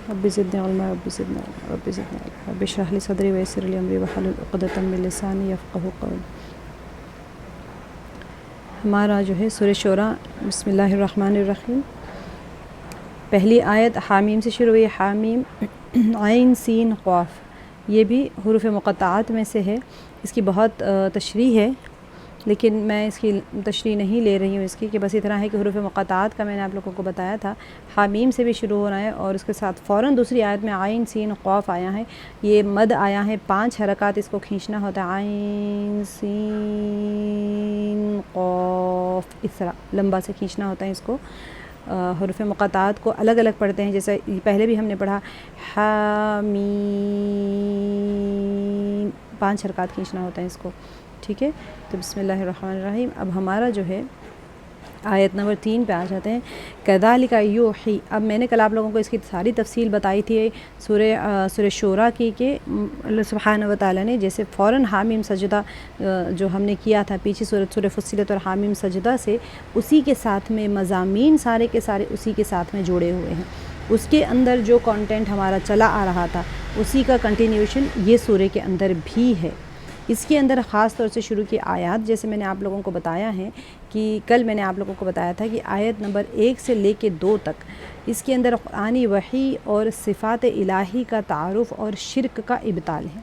رب زدنی علما رب زدنی علما رب زدنی علما رب اشرح لی صدری ویسر لی امری واحلل عقدۃ من لسانی یفقہوا قولی۔ ہمارا جو ہے سورہ شورى، بسم اللہ الرحمن الرحیم، پہلی آیت حامیم سے شروع ہوئی، حامیم عین سین قاف، یہ بھی حروف مقطعات میں سے ہے۔ اس کی بہت تشریح ہے، لیکن میں اس کی تشریح نہیں لے رہی ہوں اس کی، کہ بس اتنا ہے کہ حروف مقطعات کا میں نے آپ لوگوں کو بتایا تھا، حامیم سے بھی شروع ہو رہا ہے، اور اس کے ساتھ فوراً دوسری آیت میں عین سین قاف آیا ہے، یہ مد آیا ہے، 5 حرکات اس کو کھینچنا ہوتا ہے، عین سین قاف، اس طرح لمبا سے کھینچنا ہوتا ہے اس کو۔ حروف مقطعات کو الگ الگ پڑھتے ہیں، جیسے پہلے بھی ہم نے پڑھا حامیم، 5 حرکات کھینچنا ہوتا ہے اس کو، ٹھیک ہے۔ تو بسم اللہ الرحمن الرحیم، اب ہمارا جو ہے آیت نمبر 3 پہ آ جاتے ہیں۔ کذالک یوحی، اب میں نے کل آپ لوگوں کو اس کی ساری تفصیل بتائی تھی سورہ شورى کی، کہ اللہ سبحانہ وتعالیٰ نے جیسے فوراً حامیم سجدہ جو ہم نے کیا تھا پیچھے سورہ فصلت اور حامیم سجدہ سے، اسی کے ساتھ میں مضامین سارے کے سارے اسی کے ساتھ میں جوڑے ہوئے ہیں، اس کے اندر جو کانٹینٹ ہمارا چلا آ رہا تھا اسی کا کنٹینیوشن یہ سورہ کے اندر بھی ہے۔ اس کے اندر خاص طور سے شروع کی آیات، جیسے میں نے آپ لوگوں کو بتایا ہے کہ کل میں نے آپ لوگوں کو بتایا تھا کہ آیت نمبر 1 سے لے کے 2 تک اس کے اندر قرآنی وحی اور صفات الہی کا تعارف اور شرک کا ابطال ہے،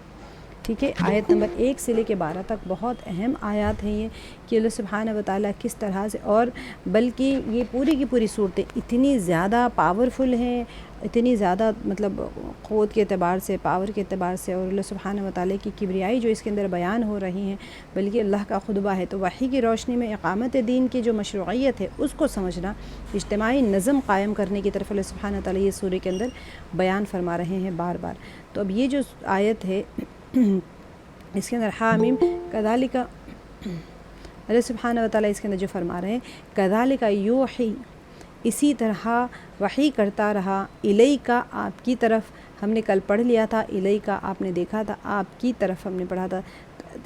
ٹھیک ہے۔ آیت نمبر 1 سے لے کے 12 تک بہت اہم آیات ہیں یہ، کہ اللہ سبحانہ وتعالیٰ کس طرح سے، اور بلکہ یہ پوری کی پوری صورتیں اتنی زیادہ پاورفل ہیں، اتنی زیادہ مطلب قوت کے اعتبار سے، پاور کے اعتبار سے، اور اللہ سبحانہ وتعالیٰ کی کبریائی جو اس کے اندر بیان ہو رہی ہیں، بلکہ اللہ کا خطبہ ہے، تو وحی کی روشنی میں اقامت دین کی جو مشروعیت ہے اس کو سمجھنا، اجتماعی نظم قائم کرنے کی طرف اللہ سبحانہ وتعالیٰ یہ سورہ کے اندر بیان فرما رہے ہیں بار بار۔ تو اب یہ جو آیت ہے اس کے اندر حامیم کذالک، اللہ سبحانہ وتعالیٰ اس کے اندر جو فرما رہے ہیں کذالک یوحی، اسی طرح وحی کرتا رہا، الیکا، آپ کی طرف، ہم نے کل پڑھ لیا تھا، الیکا آپ نے دیکھا تھا، آپ کی طرف ہم نے پڑھا تھا،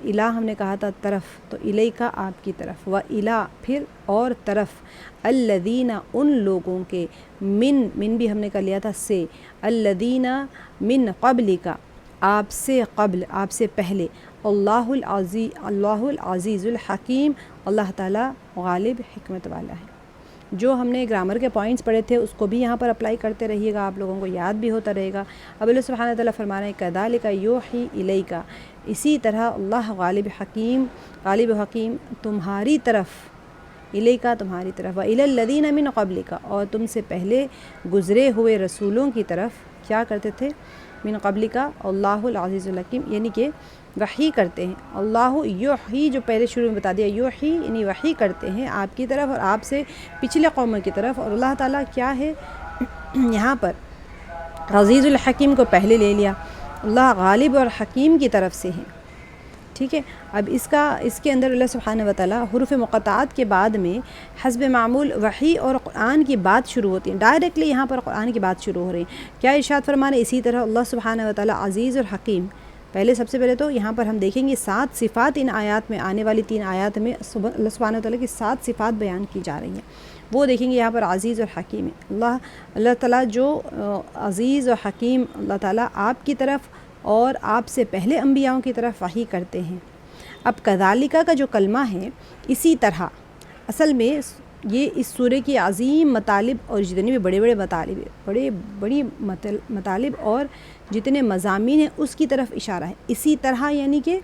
الہ ہم نے کہا تھا طرف، تو الیکا آپ کی طرف، و الی پھر اور طرف، الذین ان لوگوں کے، من بھی ہم نے کر لیا تھا سے، الذین من قبلک آپ سے قبل، آپ سے پہلے، اللہ العزیز الحکیم، اللہ تعالیٰ غالب حکمت والا ہے۔ جو ہم نے گرامر کے پوائنٹس پڑھے تھے اس کو بھی یہاں پر اپلائی کرتے رہیے گا، آپ لوگوں کو یاد بھی ہوتا رہے گا۔ اب اللہ سبحانہ تعالیٰ فرما رہے ہیں کذالک یوحی الیکا، اسی طرح اللہ غالب حکیم تمہاری طرف، الیکا تمہاری طرف، وإلی الذین من قبلک، اور تم سے پہلے گزرے ہوئے رسولوں کی طرف، کیا کرتے تھے؟ من قبلک اللہ العزیز الحکیم، یعنی کہ وحی کرتے ہیں، اللہ یوحی جو پہلے شروع میں بتا دیا، یوحی یعنی وحی کرتے ہیں آپ کی طرف اور آپ سے پچھلے قوموں کی طرف، اور اللہ تعالیٰ کیا ہے یہاں پر عزیز الحکیم کو پہلے لے لیا، اللہ غالب اور حکیم کی طرف سے ہے، ٹھیک ہے۔ اب اس کے اندر اللہ سبحانہ وتعالیٰ حروف مقطعات کے بعد میں حسب معمول وحی اور قرآن کی بات شروع ہوتی ہے، ڈائریکٹلی یہاں پر قرآن کی بات شروع ہو رہی ہے، کیا ارشاد فرمانے، اسی طرح اللہ سبحانہ وتعالیٰ عزیز اور حکیم، پہلے سب سے پہلے تو یہاں پر ہم دیکھیں گے 7 صفات ان آیات میں، آنے والی 3 آیات میں اللہ سبحانہ وتعالیٰ کی 7 صفات بیان کی جا رہی ہیں، وہ دیکھیں گے یہاں پر عزیز اور حکیم ہے، اللہ تعالیٰ جو عزیز اور حکیم، اللہ تعالیٰ آپ کی طرف اور آپ سے پہلے انبیاؤں کی طرف وحی کرتے ہیں۔ اب کذالک کا جو کلمہ ہے، اسی طرح، اصل میں یہ اس سورہ کی عظیم مطالب اور جتنے بھی بڑے بڑی مطالب اور جتنے مضامین ہیں اس کی طرف اشارہ ہے، اسی طرح یعنی کہ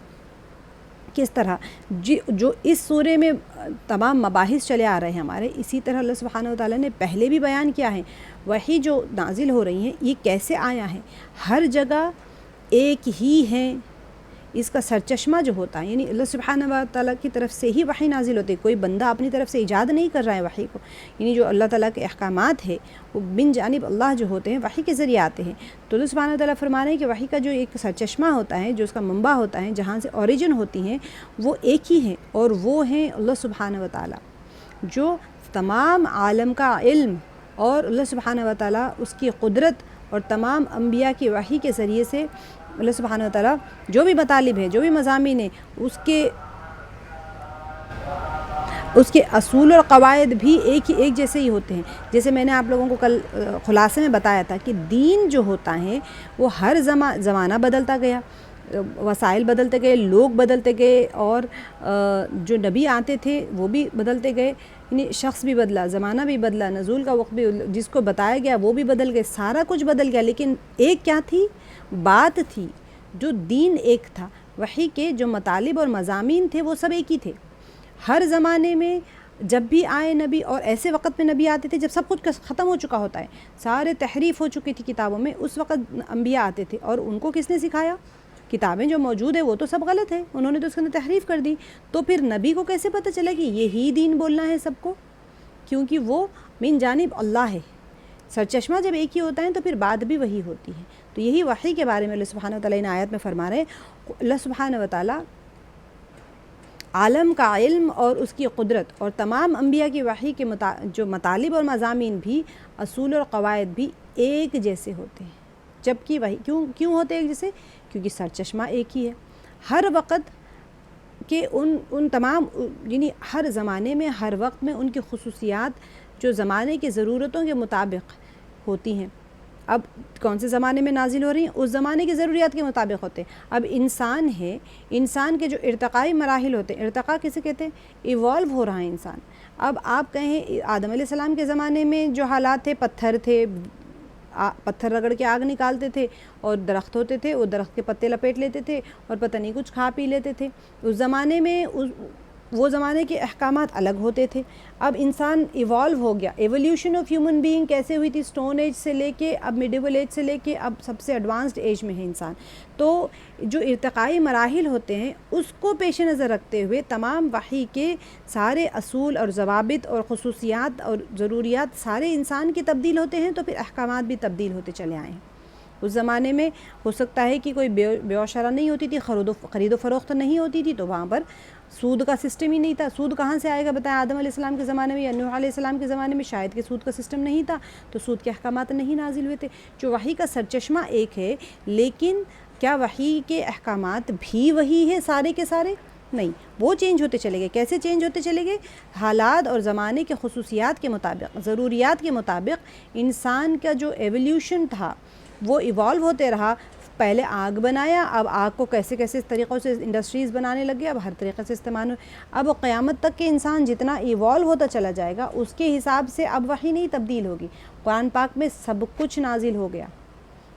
کس طرح جو اس سورہ میں تمام مباحث چلے آ رہے ہیں ہمارے، اسی طرح اللہ سبحانہ وتعالیٰ نے پہلے بھی بیان کیا ہے، وحی جو نازل ہو رہی ہیں یہ کیسے آیا ہے، ہر جگہ ایک ہی ہیں، اس کا سرچشمہ جو ہوتا ہے، یعنی اللہ سبحانہ وتعالیٰ کی طرف سے ہی وحی نازل ہوتی ہے، کوئی بندہ اپنی طرف سے ایجاد نہیں کر رہا ہے وحی کو، یعنی جو اللہ تعالیٰ کے احکامات ہے وہ من جانب اللہ جو ہوتے ہیں وحی کے ذریعے آتے ہیں، تو اللہ سبحانہ وتعالیٰ فرما رہے ہیں کہ وحی کا جو ایک سرچشمہ ہوتا ہے، جو اس کا منبع ہوتا ہے، جہاں سے اوریجن ہوتی ہیں، وہ ایک ہی ہیں، اور وہ ہیں اللہ سبحانہ وتعالیٰ، جو تمام عالم کا علم اور اللہ سبحانہ وتعالیٰ اس کی قدرت اور تمام انبیاء کی وحی کے ذریعے سے اللہ سبحانہ وتعالیٰ جو بھی مطالب ہیں، جو بھی مضامین ہیں، اس کے اس کے اصول اور قواعد بھی ایک جیسے ہی ہوتے ہیں. جیسے میں نے آپ لوگوں کو کل خلاصے میں بتایا تھا کہ دین جو ہوتا ہے وہ ہر زمانہ بدلتا گیا، وسائل بدلتے گئے، لوگ بدلتے گئے، اور جو نبی آتے تھے وہ بھی بدلتے گئے، یعنی شخص بھی بدلا، زمانہ بھی بدلا، نزول کا وقت بھی، جس کو بتایا گیا وہ بھی بدل گئے، سارا کچھ بدل گیا. لیکن ایک کیا تھی؟ بات تھی، جو دین ایک تھا. وحی کے جو مطالب اور مضامین تھے وہ سب ایک ہی تھے. ہر زمانے میں جب بھی آئے نبی، اور ایسے وقت میں نبی آتے تھے جب سب کچھ ختم ہو چکا ہوتا ہے، سارے تحریف ہو چکی تھی کتابوں میں، اس وقت انبیاء آتے تھے، اور ان کو کس نے سکھایا؟ کتابیں جو موجود ہیں وہ تو سب غلط ہیں، انہوں نے تو اس کے اندر تحریف کر دی. تو پھر نبی کو کیسے پتہ چلا کہ یہی دین بولنا ہے سب کو؟ کیونکہ وہ من جانب اللہ ہے. سرچشمہ جب ایک ہی ہوتا ہے تو پھر بات بھی وہی ہوتی ہے. تو یہی وحی کے بارے میں اللہ سبحانہ وتعالیٰ ان آیت میں فرما رہے ہیں. اللہ سبحانہ وتعالیٰ عالم کا علم اور اس کی قدرت اور تمام انبیاء کی وحی کے جو مطالب اور مضامین بھی، اصول اور قواعد بھی ایک جیسے ہوتے ہیں. جبکہ وہی کیوں ہوتے ہیں ایک جیسے؟ کیونکہ سرچشمہ ایک ہی ہے. ہر وقت کے ان تمام، یعنی ہر زمانے میں، ہر وقت میں ان کی خصوصیات جو زمانے کی ضرورتوں کے مطابق ہوتی ہیں. اب کون سے زمانے میں نازل ہو رہی ہیں؟ اس زمانے کی ضروریات کے مطابق ہوتے ہیں. اب انسان ہے، انسان کے جو ارتقائی مراحل ہوتے ہیں، ارتقاء کسے کہتے ہیں؟ ایوالو ہو رہا ہے انسان. اب آپ کہیں آدم علیہ السلام کے زمانے میں جو حالات تھے، پتھر تھے، پتھر رگڑ کے آگ نکالتے تھے، اور درخت ہوتے تھے، وہ درخت کے پتے لپیٹ لیتے تھے اور پتہ نہیں کچھ کھا پی لیتے تھے. اس زمانے میں وہ زمانے کے احکامات الگ ہوتے تھے. اب انسان ایوالو ہو گیا. ایولیوشن آف ہیومن بینگ کیسے ہوئی تھی؟ سٹون ایج سے لے کے اب میڈیول ایج سے لے کے اب سب سے ایڈوانسڈ ایج میں ہے انسان. تو جو ارتقائی مراحل ہوتے ہیں اس کو پیش نظر رکھتے ہوئے تمام وحی کے سارے اصول اور ضوابط اور خصوصیات اور ضروریات سارے انسان کے تبدیل ہوتے ہیں. تو پھر احکامات بھی تبدیل ہوتے چلے آئے ہیں. اس زمانے میں ہو سکتا ہے کہ کوئی بیع و شرع نہیں ہوتی تھی، خرید و فروخت نہیں ہوتی تھی، تو وہاں پر سود کا سسٹم ہی نہیں تھا. سود کہاں سے آئے گا بتائیں؟ آدم علیہ السلام کے زمانے میں یا نوح علیہ السلام کے زمانے میں شاید کہ سود کا سسٹم نہیں تھا، تو سود کے احکامات نہیں نازل ہوئے تھے. جو وحی کا سرچشمہ ایک ہے، لیکن کیا وحی کے احکامات بھی وہی ہیں سارے کے سارے؟ نہیں، وہ چینج ہوتے چلے گئے. کیسے چینج ہوتے چلے گئے؟ حالات اور زمانے کے خصوصیات کے مطابق، ضروریات کے مطابق. انسان کا جو ایولیوشن تھا وہ ایوالو ہوتے رہا. پہلے آگ بنایا، اب آگ کو کیسے کیسے طریقوں سے انڈسٹریز بنانے لگے، اب ہر طریقے سے استعمال ہو. اب قیامت تک کے انسان جتنا ایوالو ہوتا چلا جائے گا اس کے حساب سے اب وحی نہیں تبدیل ہوگی. قرآن پاک میں سب کچھ نازل ہو گیا.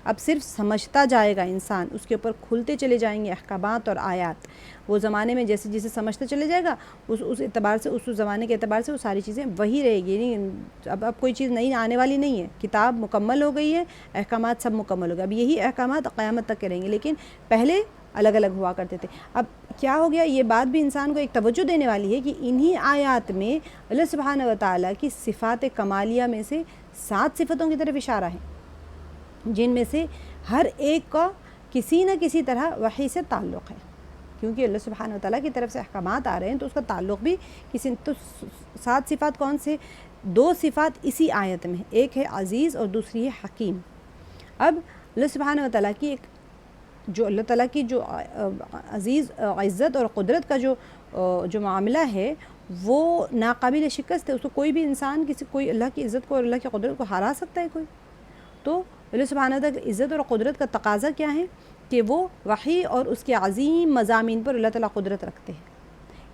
اب صرف سمجھتا جائے گا انسان، اس کے اوپر کھلتے چلے جائیں گے احکامات اور آیات. وہ زمانے میں جیسے جیسے سمجھتا چلے جائے گا اس اعتبار سے، اس زمانے کے اعتبار سے وہ ساری چیزیں وہی رہے گی. نہیں، اب کوئی چیز نئی آنے والی نہیں ہے. کتاب مکمل ہو گئی ہے، احکامات سب مکمل ہو گئے. اب یہی احکامات قیامت تک کے رہیں گے، لیکن پہلے الگ الگ ہوا کرتے تھے. اب کیا ہو گیا؟ یہ بات بھی انسان کو ایک توجہ دینے والی ہے کہ انہی آیات میں اللہ سبحانہ وتعالیٰ کی صفات کمالیہ میں سے 7 صفتوں کی طرف اشارہ ہے، جن میں سے ہر ایک کا کسی نہ کسی طرح وحی سے تعلق ہے. کیونکہ اللہ سبحانہ وتعالیٰ کی طرف سے احکامات آ رہے ہیں تو اس کا تعلق بھی کسی. تو 7 صفات کون سے؟ 2 صفات اسی آیت میں، ایک ہے عزیز اور دوسری ہے حکیم. اب اللہ سبحانہ وتعالیٰ کی ایک جو اللہ تعالیٰ کی جو عزیز، عزت اور قدرت کا جو معاملہ ہے وہ ناقابل شکست ہے. اس کو کوئی بھی انسان کوئی اللہ کی عزت کو اور اللہ کی قدرت کو ہرا سکتا ہے کوئی؟ تو اللہ سبحانہ وتعالیٰ کی عزت اور قدرت کا تقاضا کیا ہے؟ کہ وہ وحی اور اس کے عظیم مضامین پر اللہ تعالیٰ قدرت رکھتے ہیں.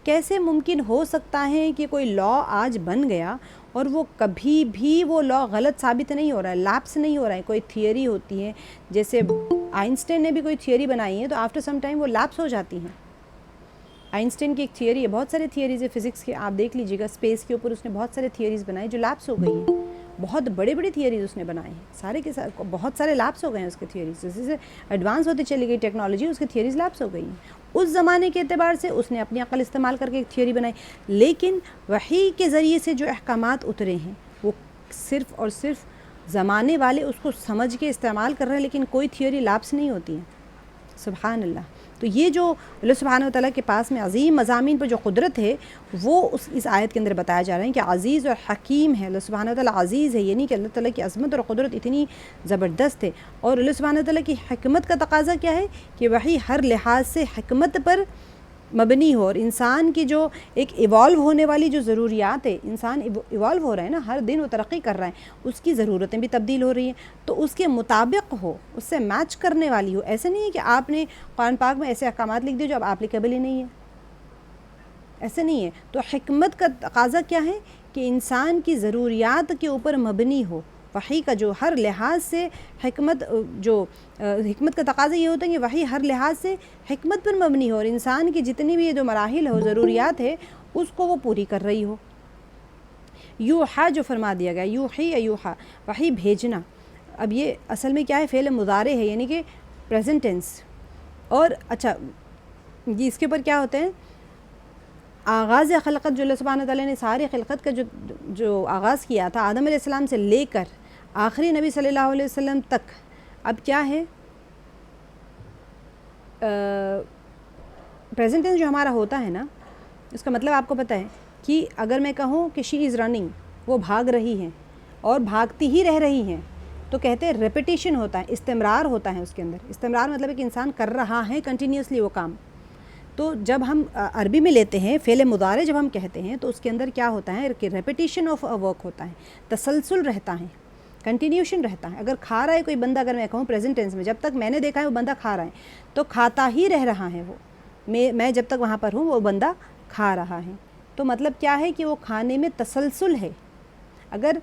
کیسے ممکن ہو سکتا ہے کہ کوئی لا آج بن گیا اور وہ کبھی بھی وہ لا غلط ثابت نہیں ہو رہا ہے، لیپس نہیں ہو رہا ہے؟ کوئی تھیوری ہوتی ہے، جیسے آئنسٹین نے بھی کوئی تھیوری بنائی ہے تو آفٹر سم ٹائم وہ لیپس ہو جاتی ہیں. آئنسٹین کی ایک تھیوری ہے، بہت سارے تھیوریز ہے فزکس کے، آپ دیکھ لیجیے گا. اسپیس کے اوپر اس نے بہت سارے تھیوریز بنائی جو لیپس ہو گئی ہیں. بہت بڑے بڑے تھیوریز اس نے بنائے ہیں، سارے کے سارے بہت سارے لیپس ہو گئے ہیں اس کے تھیوریز. جیسے جیسے ایڈوانس ہوتی چلی گئی ٹیکنالوجی، اس کی تھیوریز لیپس ہو گئی ہیں. اس زمانے کے اعتبار سے اس نے اپنی عقل استعمال کر کے ایک تھیوری بنائی. لیکن وحی کے ذریعے سے جو احکامات اترے ہیں وہ صرف اور صرف زمانے والے اس کو سمجھ کے استعمال کر رہے ہیں، لیکن کوئی تھیوری لیپس نہیں ہوتی ہے. سبحان اللہ. تو یہ جو اللہ سبحانہ وتعالیٰ کے پاس میں عظیم مضامین پر جو قدرت ہے وہ اس آیت کے اندر بتایا جا رہا ہے کہ عزیز اور حکیم ہے. اللہ سبحانہ وتعالیٰ عزیز ہے، یعنی کہ اللہ تعالیٰ کی عظمت اور قدرت اتنی زبردست ہے. اور اللہ سبحانہ وتعالیٰ کی حکمت کا تقاضا کیا ہے؟ کہ وحی ہر لحاظ سے حکمت پر مبنی ہو، اور انسان کی جو ایک ایوالو ہونے والی جو ضروریات ہے، انسان ایوالو ہو رہا ہے نا، ہر دن وہ ترقی کر رہا ہے، اس کی ضرورتیں بھی تبدیل ہو رہی ہیں، تو اس کے مطابق ہو، اس سے میچ کرنے والی ہو. ایسے نہیں ہے کہ آپ نے قرآن پاک میں ایسے احکامات لکھ دیے جو اب اپلیکیبل ہی نہیں ہے، ایسے نہیں ہے. تو حکمت کا تقاضا کیا ہے کہ انسان کی ضروریات کے اوپر مبنی ہو. وحی کا جو ہر لحاظ سے حکمت کا تقاضا یہ ہوتا ہے کہ وحی ہر لحاظ سے حکمت پر مبنی ہو، اور انسان کی جتنی بھی جو مراحل ہو، ضروریات ہے، اس کو وہ پوری کر رہی ہو. یوحا جو فرما دیا گیا، یوحی یا یوحا، وحی بھیجنا. اب یہ اصل میں کیا ہے؟ فعل مضارع ہے، یعنی کہ پریزنٹ ٹینس. اور اچھا یہ اس کے اوپر کیا ہوتے ہیں؟ آغاز خلقت جو اللہ سبحانہ تعالیٰ نے ساری خلقت کا جو آغاز کیا تھا آدم علیہ السلام سے لے کر آخری نبی صلی اللہ علیہ وسلم تک، اب کیا ہے؟ پریزنٹ ٹینس جو ہمارا ہوتا ہے نا، اس کا مطلب آپ کو پتہ ہے کہ اگر میں کہوں کہ شی از رننگ، وہ بھاگ رہی ہیں اور بھاگتی ہی رہ رہی ہیں، تو کہتے ہیں ریپیٹیشن ہوتا ہے، استمرار ہوتا ہے اس کے اندر. استمرار مطلب ہے کہ انسان کر رہا ہے کنٹینیوسلی وہ کام. تو جب ہم عربی میں لیتے ہیں فعل مضارع جب ہم کہتے ہیں تو اس کے اندر کیا ہوتا ہے کہ ریپیٹیشن آف اے ورک ہوتا ہے، تسلسل رہتا ہے، کنٹینیوشن رہتا ہے. اگر کھا رہا ہے کوئی بندہ، اگر میں کہوں پریزنٹ ٹینس میں، جب تک میں نے دیکھا ہے وہ بندہ کھا رہا ہے، تو کھاتا ہی رہ رہا ہے وہ، میں جب تک وہاں پر ہوں وہ بندہ کھا رہا ہے. تو مطلب کیا ہے کہ وہ کھانے میں تسلسل ہے. اگر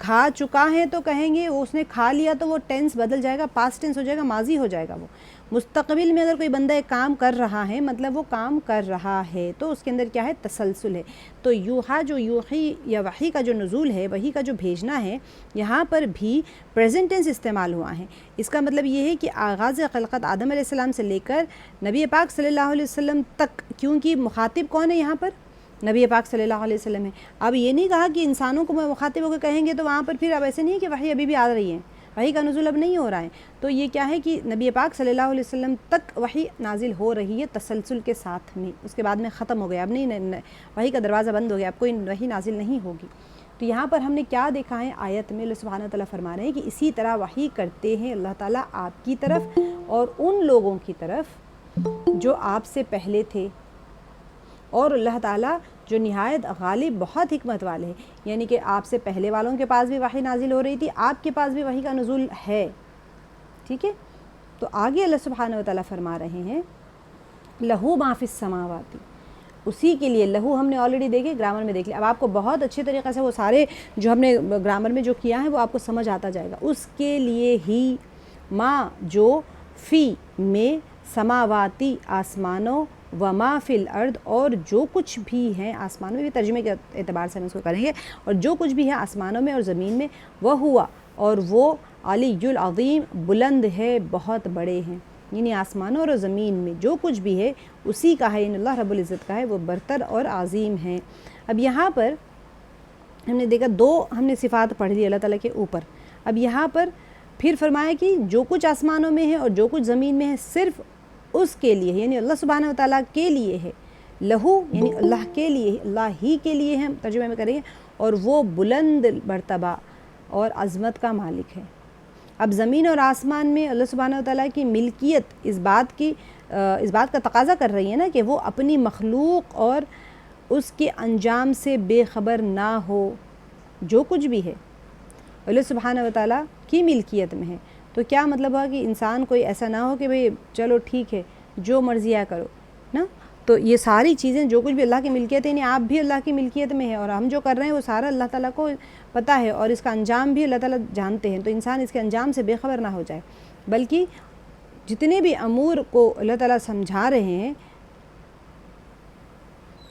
کھا چکا ہے تو کہیں گے وہ اس نے کھا لیا، تو وہ ٹینس بدل جائے گا، پاسٹ ٹینس ہو جائے گا، ماضی ہو جائے گا. وہ مستقبل میں اگر کوئی بندہ ایک کام کر رہا ہے، مطلب وہ کام کر رہا ہے، تو اس کے اندر کیا ہے؟ تسلسل ہے. تو یوحا جو یوحی یا وحی کا جو نزول ہے، وحی کا جو بھیجنا ہے، یہاں پر بھی پریزنٹ ٹینس استعمال ہوا ہے. اس کا مطلب یہ ہے کہ آغاز خلقت آدم علیہ السلام سے لے کر نبی پاک صلی اللہ علیہ وسلم تک، کیونکہ مخاطب کون ہے یہاں پر؟ نبی پاک صلی اللہ علیہ وسلم ہے. اب یہ نہیں کہا کہ انسانوں کو مخاطب ہو کے کہیں گے، تو وہاں پر پھر اب ایسے نہیں ہے کہ وحی ابھی بھی آ رہی ہے، وحی کا نزول اب نہیں ہو رہا ہے. تو یہ کیا ہے کہ نبی پاک صلی اللہ علیہ وسلم تک وحی نازل ہو رہی ہے تسلسل کے ساتھ میں. اس کے بعد میں ختم ہو گیا، اب نہیں، وحی کا دروازہ بند ہو گیا، اب کوئی وحی نازل نہیں ہوگی. تو یہاں پر ہم نے کیا دیکھا ہے آیت میں؟ اللہ سبحانہ تعالیٰ فرما رہے ہیں کہ اسی طرح وحی کرتے ہیں اللہ تعالیٰ آپ کی طرف اور ان لوگوں کی طرف جو آپ سے پہلے تھے. اور اللہ تعالیٰ جو نہایت غالب بہت حکمت والے ہیں، یعنی کہ آپ سے پہلے والوں کے پاس بھی وحی نازل ہو رہی تھی، آپ کے پاس بھی وحی کا نزول ہے. ٹھیک ہے. تو آگے اللہ سبحانہ وتعالیٰ فرما رہے ہیں لہو ما فی السماوات، اسی کے لیے. لہو ہم نے آلریڈی دیکھے، گرامر میں دیکھ لیا. اب آپ کو بہت اچھے طریقے سے وہ سارے جو ہم نے گرامر میں جو کیا ہے وہ آپ کو سمجھ آتا جائے گا. اس کے لیے ہی، ما جو، فی میں، سماواتی آسمانوں، وما فی الارض اور جو کچھ بھی ہیں آسمانوں میں، بھی ترجمے کے اعتبار سے ہم اس کو کریں گے، اور جو کچھ بھی ہے آسمانوں میں اور زمین میں، وہ ہوا، اور وہ علی العظیم بلند ہے، بہت بڑے ہیں. یعنی آسمانوں اور زمین میں جو کچھ بھی ہے اسی کا ہے، یعنی اللہ رب العزت کا ہے، وہ برتر اور عظیم ہیں. اب یہاں پر ہم نے دیکھا دو ہم نے صفات پڑھ لی اللہ تعالیٰ کے اوپر. اب یہاں پر پھر فرمایا کہ جو کچھ آسمانوں میں ہے اور جو کچھ زمین میں ہے صرف اس کے لیے، یعنی اللہ سبحانہ وتعالیٰ کے لیے ہے. لہو یعنی اللہ کے لیے، اللہ ہی کے لیے ہے، ترجمہ میں کریں گے. اور وہ بلند مرتبہ اور عظمت کا مالک ہے. اب زمین اور آسمان میں اللہ سبحانہ وتعالیٰ کی ملکیت اس بات کا تقاضا کر رہی ہے نا کہ وہ اپنی مخلوق اور اس کے انجام سے بے خبر نہ ہو. جو کچھ بھی ہے اللہ سبحانہ وتعالیٰ کی ملکیت میں ہے. تو کیا مطلب ہوا کہ انسان کوئی ایسا نہ ہو کہ بھئی چلو ٹھیک ہے جو مرضی کرو نا. تو یہ ساری چیزیں جو کچھ بھی اللہ کی ملکیت ہے، یعنی آپ بھی اللہ کی ملکیت میں ہے، اور ہم جو کر رہے ہیں وہ سارا اللہ تعالیٰ کو پتہ ہے، اور اس کا انجام بھی اللہ تعالیٰ جانتے ہیں. تو انسان اس کے انجام سے بے خبر نہ ہو جائے، بلکہ جتنے بھی امور کو اللہ تعالیٰ سمجھا رہے ہیں،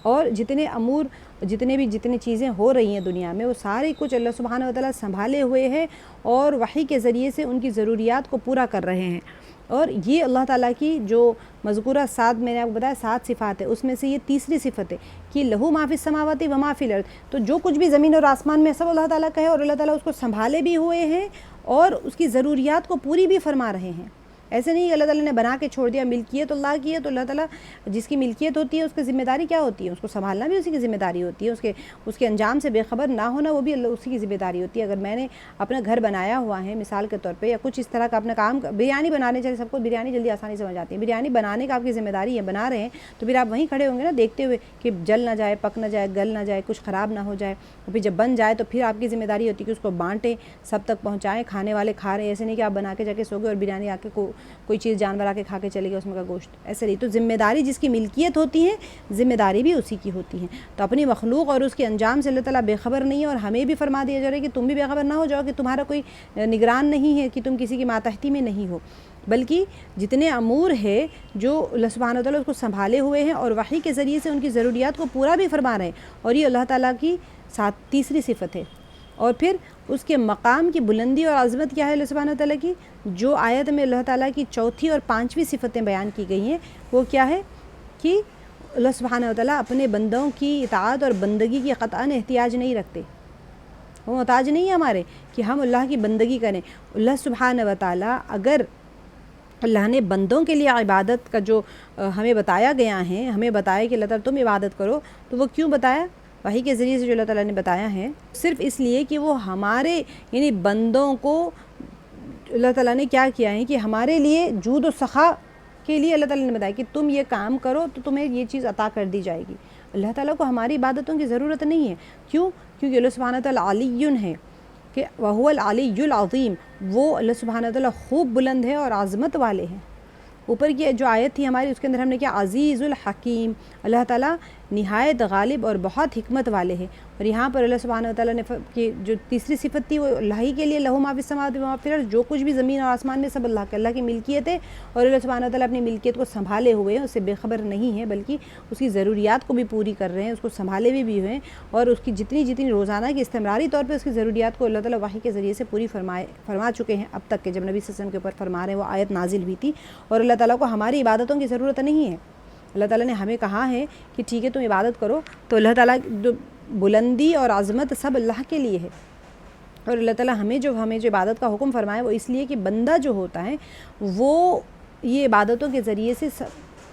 اور جتنی چیزیں ہو رہی ہیں دنیا میں، وہ سارے کچھ اللہ سبحانہ وتعالیٰ سنبھالے ہوئے ہیں اور وحی کے ذریعے سے ان کی ضروریات کو پورا کر رہے ہیں. اور یہ اللہ تعالیٰ کی جو مذکورہ 7 میں نے آپ کو بتایا 7 صفات ہے، اس میں سے یہ تیسری صفت ہے کہ لہو ما فی السماوات و ما فی الارض. تو جو کچھ بھی زمین اور آسمان میں سب اللہ تعالیٰ کا ہے، اور اللہ تعالیٰ اس کو سنبھالے بھی ہوئے ہیں اور اس کی ضروریات کو پوری بھی فرما رہے ہیں. ایسے نہیں کہ اللہ تعالیٰ نے بنا کے چھوڑ دیا، ملکیت اللہ کی ہے تو اللہ تعالیٰ جس کی ملکیت ہوتی ہے اس کی ذمہ داری کیا ہوتی ہے؟ اس کو سنبھالنا بھی اسی کی ذمہ داری ہوتی ہے، اس کے انجام سے بے خبر نہ ہونا وہ بھی اسی کی ذمہ داری ہوتی ہے۔ اگر میں نے اپنا گھر بنایا ہوا ہے مثال کے طور پہ، یا کچھ اس طرح کا اپنا کام، بریانی بنانے چاہیے، سب کو بریانی جلدی آسانی سے بن جاتی ہے، بریانی بنانے کا آپ کی ذمہ داری ہے، بنا رہے ہیں تو پھر آپ وہیں کھڑے ہوں گے نا دیکھتے ہوئے کہ جل نہ جائے، پک نہ جائے، گل نہ جائے، کچھ خراب نہ ہو جائے، اور پھر جب بن جائے تو پھر آپ کی ذمہ داری ہوتی ہے کہ اس کو بانٹیں، سب تک پہنچائیں، کھانے والے کھا رہے ہیں، ایسے نہیں کہ آپ بنا کے جا کے سو گئے اور بریانی آ کے کوئی چیز جانور آ کے کھا کے چلے گا اس میں کا گوشت، ایسے نہیں۔ تو ذمہ داری جس کی ملکیت ہوتی ہے ذمہ داری بھی اسی کی ہوتی ہے۔ تو اپنی مخلوق اور اس کے انجام سے اللہ تعالیٰ بے خبر نہیں ہے، اور ہمیں بھی فرما دیا جا رہا ہے کہ تم بھی بے خبر نہ ہو جاؤ کہ تمہارا کوئی نگران نہیں ہے، کہ تم کسی کی ماتحتی میں نہیں ہو، بلکہ جتنے امور ہے جو اللہ سبحانہ وتعالیٰ اس کو سنبھالے ہوئے ہیں اور وحی کے ذریعے سے ان کی ضروریات کو پورا بھی فرما رہے ہیں، اور یہ اللہ تعالیٰ کی تیسری صفت ہے۔ اور پھر اس کے مقام کی بلندی اور عظمت کیا ہے اللہ سبحانہ وتعالیٰ کی؟ جو آیت میں اللہ تعالیٰ کی چوتھی اور پانچویں صفتیں بیان کی گئی ہیں وہ کیا ہے کہ اللہ سبحانہ وتعالیٰ اپنے بندوں کی اطاعت اور بندگی کی قطعاً احتیاج نہیں رکھتے، وہ محتاج نہیں ہے ہمارے کہ ہم اللہ کی بندگی کریں۔ اللہ سبحانہ وتعالیٰ اگر اللہ نے بندوں کے لیے عبادت کا جو ہمیں بتایا گیا ہے، ہمیں بتایا کہ اللہ تعالیٰ تم عبادت کرو، تو وہ کیوں بتایا؟ وحی کے ذریعے سے جو اللہ تعالیٰ نے بتایا ہے صرف اس لیے کہ وہ ہمارے یعنی بندوں کو اللہ تعالیٰ نے کیا کیا ہے کہ ہمارے لیے جود و سخا کے لیے اللہ تعالیٰ نے بتایا کہ تم یہ کام کرو تو تمہیں یہ چیز عطا کر دی جائے گی۔ اللہ تعالیٰ کو ہماری عبادتوں کی ضرورت نہیں ہے، کیوں؟ کیونکہ اللہ سبحانہ تعالیٰ علی ہے کہ وَهُوَ الْعَلِيُّ الْعَظِيمُ، وہ اللہ سبحانہ تعالیٰ خوب بلند ہے اور عظمت والے ہیں۔ اوپر کی جو آیت تھی ہماری اس کے اندر ہم نے کیا عزیز الحکیم، اللہ تعالیٰ نہایت غالب اور بہت حکمت والے ہیں۔ اور یہاں پر اللہ سبحانہ وتعالیٰ نے کہ جو تیسری صفت تھی وہ اللہ ہی کے لیے، لہو ما فی السماوات و ما فی الارض، جو کچھ بھی زمین اور آسمان میں سب اللہ کی ملکیت ہے، اور اللہ سبحانہ وتعالیٰ اپنی ملکیت کو سنبھالے ہوئے ہیں، اس سے بے خبر نہیں ہے، بلکہ اس کی ضروریات کو بھی پوری کر رہے ہیں، اس کو سنبھالے بھی ہوئے ہیں، اور اس کی جتنی روزانہ کی استمراری طور پہ اس کی ضروریات کو اللہ تعالیٰ وحی کے ذریعے سے پوری فرما چکے ہیں اب تک کہ جب نبی صلی اللہ علیہ وسلم کے اوپر فرما رہے ہیں وہ آیت نازل ہوئی تھی، اور اللہ تعالیٰ کو ہماری عبادتوں کی ضرورت نہیں ہے۔ اللہ تعالیٰ نے ہمیں کہا ہے کہ ٹھیک ہے تم عبادت کرو، تو اللہ تعالیٰ جو بلندی اور عظمت سب اللہ کے لیے ہے، اور اللہ تعالیٰ ہمیں جو عبادت کا حکم فرمائے وہ اس لیے کہ بندہ جو ہوتا ہے وہ یہ عبادتوں کے ذریعے سے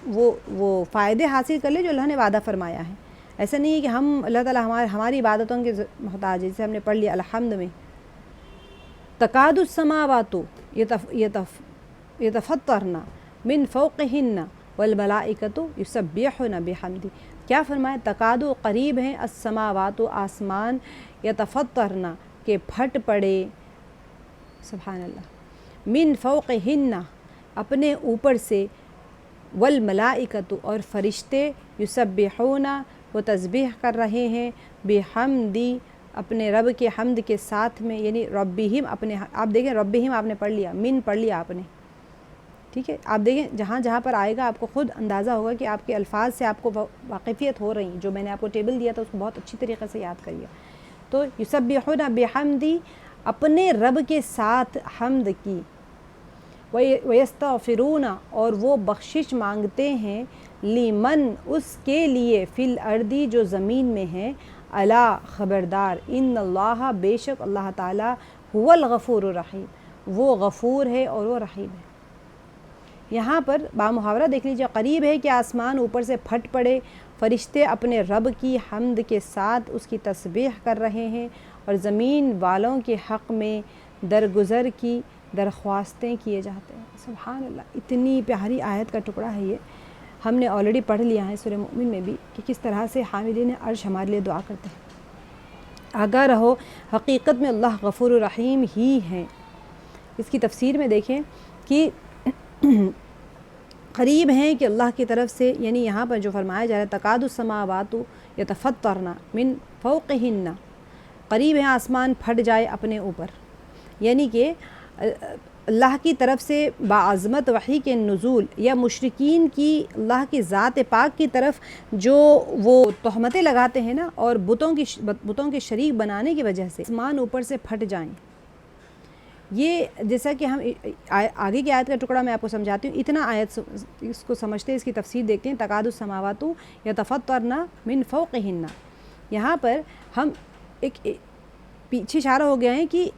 وہ فائدے حاصل کر لے جو اللہ نے وعدہ فرمایا ہے۔ ایسا نہیں ہے کہ ہم اللہ تعالیٰ ہماری عبادتوں کے محتاج ہے، جیسے ہم نے پڑھ لیا الحمد میں تکاد السماوات یتفطرن من فوقہن والملائکۃ یسبحون بحمدہ، کیا فرمایا؟ تکاد قریب ہیں، السماوات آسمان، یتفطرن کہ پھٹ پڑے، سبحان اللہ، من فوقہن اپنے اوپر سے، والملائکۃ اور فرشتے، یسبحون وہ تسبیح کر رہے ہیں، بحمدی اپنے رب کے حمد کے ساتھ میں، یعنی ربہم اپنے، آپ دیکھیں ربہم آپ نے پڑھ لیا، من پڑھ لیا آپ نے، ٹھیک ہے، آپ دیکھیں جہاں پر آئے گا آپ کو خود اندازہ ہوگا کہ آپ کے الفاظ سے آپ کو واقفیت ہو رہی، جو میں نے آپ کو ٹیبل دیا تھا اس کو بہت اچھی طریقے سے یاد کریے۔ تو یسبحون بحمدی اپنے رب کے ساتھ حمد کی، ویستغفرون اور وہ بخشش مانگتے ہیں، لمن اس کے لیے، فی الارض جو زمین میں ہے، الا خبردار، ان اللہ بے شک اللہ تعالیٰ، هو الغفور الرحیم وہ غفور ہے اور وہ رحیم ہے۔ یہاں پر بامحاورہ دیکھ لیجیے، قریب ہے کہ آسمان اوپر سے پھٹ پڑے، فرشتے اپنے رب کی حمد کے ساتھ اس کی تسبیح کر رہے ہیں، اور زمین والوں کے حق میں درگزر کی درخواستیں کیے جاتے ہیں۔ سبحان اللہ، اتنی پیاری آیت کا ٹکڑا ہے یہ، ہم نے آلریڈی پڑھ لیا ہے سورہ مؤمن میں بھی کہ کس طرح سے حاملین عرش ہمارے لیے دعا کرتے ہیں۔ آگاہ رہو، حقیقت میں اللہ غفور الرحیم ہی ہیں۔ اس کی تفسیر میں دیکھیں کہ قریب ہیں کہ اللہ کی طرف سے، یعنی یہاں پر جو فرمایا جا رہا ہے تکاد السماوات یتفطرن من فوقہن، قریب ہیں آسمان پھٹ جائے اپنے اوپر، یعنی کہ اللہ کی طرف سے باعظمت وحی کے نزول، یا مشرکین کی اللہ کی ذات پاک کی طرف جو وہ تہمتیں لگاتے ہیں نا، اور بتوں کے شریک بنانے کی وجہ سے آسمان اوپر سے پھٹ جائیں۔ یہ جیسا کہ ہم آگے کی آیت کا ٹکڑا میں آپ کو سمجھاتی ہوں، اتنا آیت اس کو سمجھتے ہیں، اس کی تفسیر دیکھتے ہیں، تکاد السماوات یتفطرن من فوقہن، یہاں پر ہم ایک پیچھے اشارہ ہو گیا ہے کہ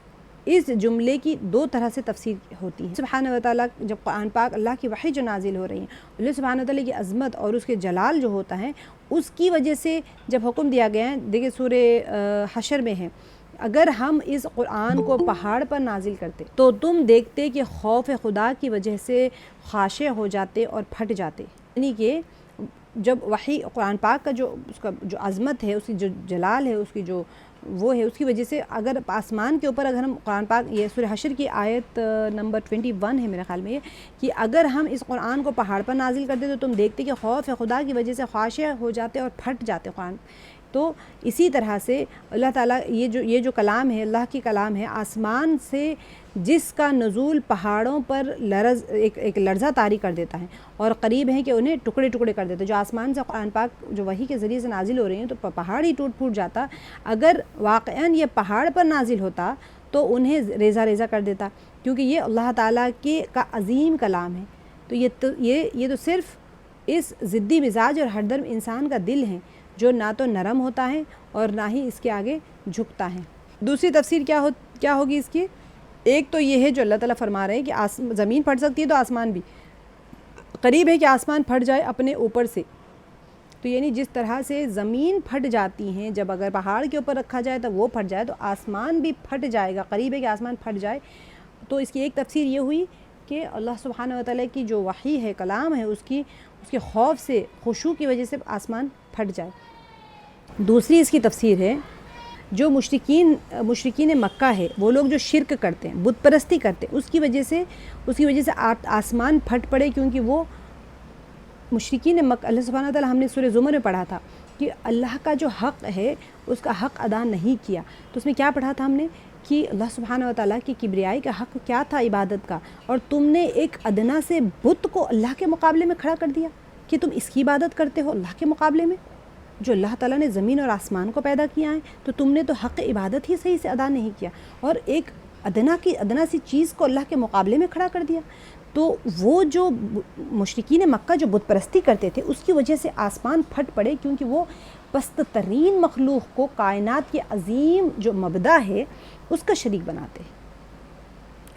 اس جملے کی دو طرح سے تفسیر ہوتی ہے۔ سبحانہ و تعالیٰ جب قرآن پاک اللہ کی وحی جو نازل ہو رہی ہیں، اللہ سبحانہ و تعالیٰ کی عظمت اور اس کے جلال جو ہوتا ہے اس کی وجہ سے جب حکم دیا گیا ہے، دیکھیں سورہ حشر میں ہے، اگر ہم اس قرآن کو پہاڑ پر نازل کرتے تو تم دیکھتے کہ خوف خدا کی وجہ سے خاشع ہو جاتے اور پھٹ جاتے، یعنی کہ جب وحی قرآن پاک کا جو اس کا جو عظمت ہے، اس کی جو جلال ہے، اس کی جو وہ ہے، اس کی وجہ سے اگر آسمان کے اوپر اگر ہم قرآن پاک، یہ سورہ حشر کی آیت نمبر 21 ہے میرے خیال میں، یہ کہ اگر ہم اس قرآن کو پہاڑ پر نازل کرتے تو تم دیکھتے کہ خوف خدا کی وجہ سے خاشع ہو جاتے اور پھٹ جاتے قرآن۔ تو اسی طرح سے اللہ تعالیٰ یہ جو کلام ہے، اللہ کی کلام ہے، آسمان سے جس کا نزول پہاڑوں پر ایک لرزہ طاری کر دیتا ہے اور قریب ہے کہ انہیں ٹکڑے ٹکڑے کر دیتا ہے۔ جو آسمان سے قرآن پاک جو وحی کے ذریعے سے نازل ہو رہی ہیں تو پہاڑ ہی ٹوٹ پھوٹ جاتا، اگر واقعاً یہ پہاڑ پر نازل ہوتا تو انہیں ریزہ ریزہ کر دیتا، کیونکہ یہ اللہ تعالیٰ کا عظیم کلام ہے۔ تو یہ تو صرف اس ضدی مزاج اور ہردرم انسان کا دل ہے جو نہ تو نرم ہوتا ہے اور نہ ہی اس کے آگے جھکتا ہے۔ دوسری تفسیر کیا ہوگی اس کی؟ ایک تو یہ ہے جو اللہ تعالیٰ فرما رہے ہیں کہ زمین پھٹ سکتی ہے تو آسمان بھی، قریب ہے کہ آسمان پھٹ جائے اپنے اوپر سے، تو یعنی جس طرح سے زمین پھٹ جاتی ہیں جب اگر پہاڑ کے اوپر رکھا جائے تو وہ پھٹ جائے، تو آسمان بھی پھٹ جائے گا، قریب ہے کہ آسمان پھٹ جائے۔ تو اس کی ایک تفسیر یہ ہوئی کہ اللہ سبحانہ و تعالیٰ کی جو وحی ہے، کلام ہے، اس کے خوف سے، خشوع کی وجہ سے آسمان پھٹ جائے۔ دوسری اس کی تفسیر ہے جو مشرکین مکہ ہے، وہ لوگ جو شرک کرتے ہیں، بت پرستی کرتے ہیں، اس کی وجہ سے آسمان پھٹ پڑے، کیونکہ وہ مشرکین مکہ، اللہ سبحانہ وتعالیٰ ہم نے سورہ زمر میں پڑھا تھا کہ اللہ کا جو حق ہے اس کا حق ادا نہیں کیا، تو اس میں کیا پڑھا تھا ہم نے کہ اللہ سبحانہ وتعالیٰ کی کبریائی کا حق کیا تھا؟ عبادت کا، اور تم نے ایک ادنا سے بت کو اللہ کے مقابلے میں کھڑا کر دیا کہ تم اس کی عبادت کرتے ہو اللہ کے مقابلے میں، جو اللہ تعالیٰ نے زمین اور آسمان کو پیدا کیا ہے، تو تم نے تو حق عبادت ہی صحیح سے ادا نہیں کیا اور ایک ادنا سی چیز کو اللہ کے مقابلے میں کھڑا کر دیا۔ تو وہ جو مشرکین مکہ جو بت پرستی کرتے تھے اس کی وجہ سے آسمان پھٹ پڑے، کیونکہ وہ پست ترین مخلوق کو کائنات کے عظیم جو مبدع ہے اس کا شریک بناتے ہیں۔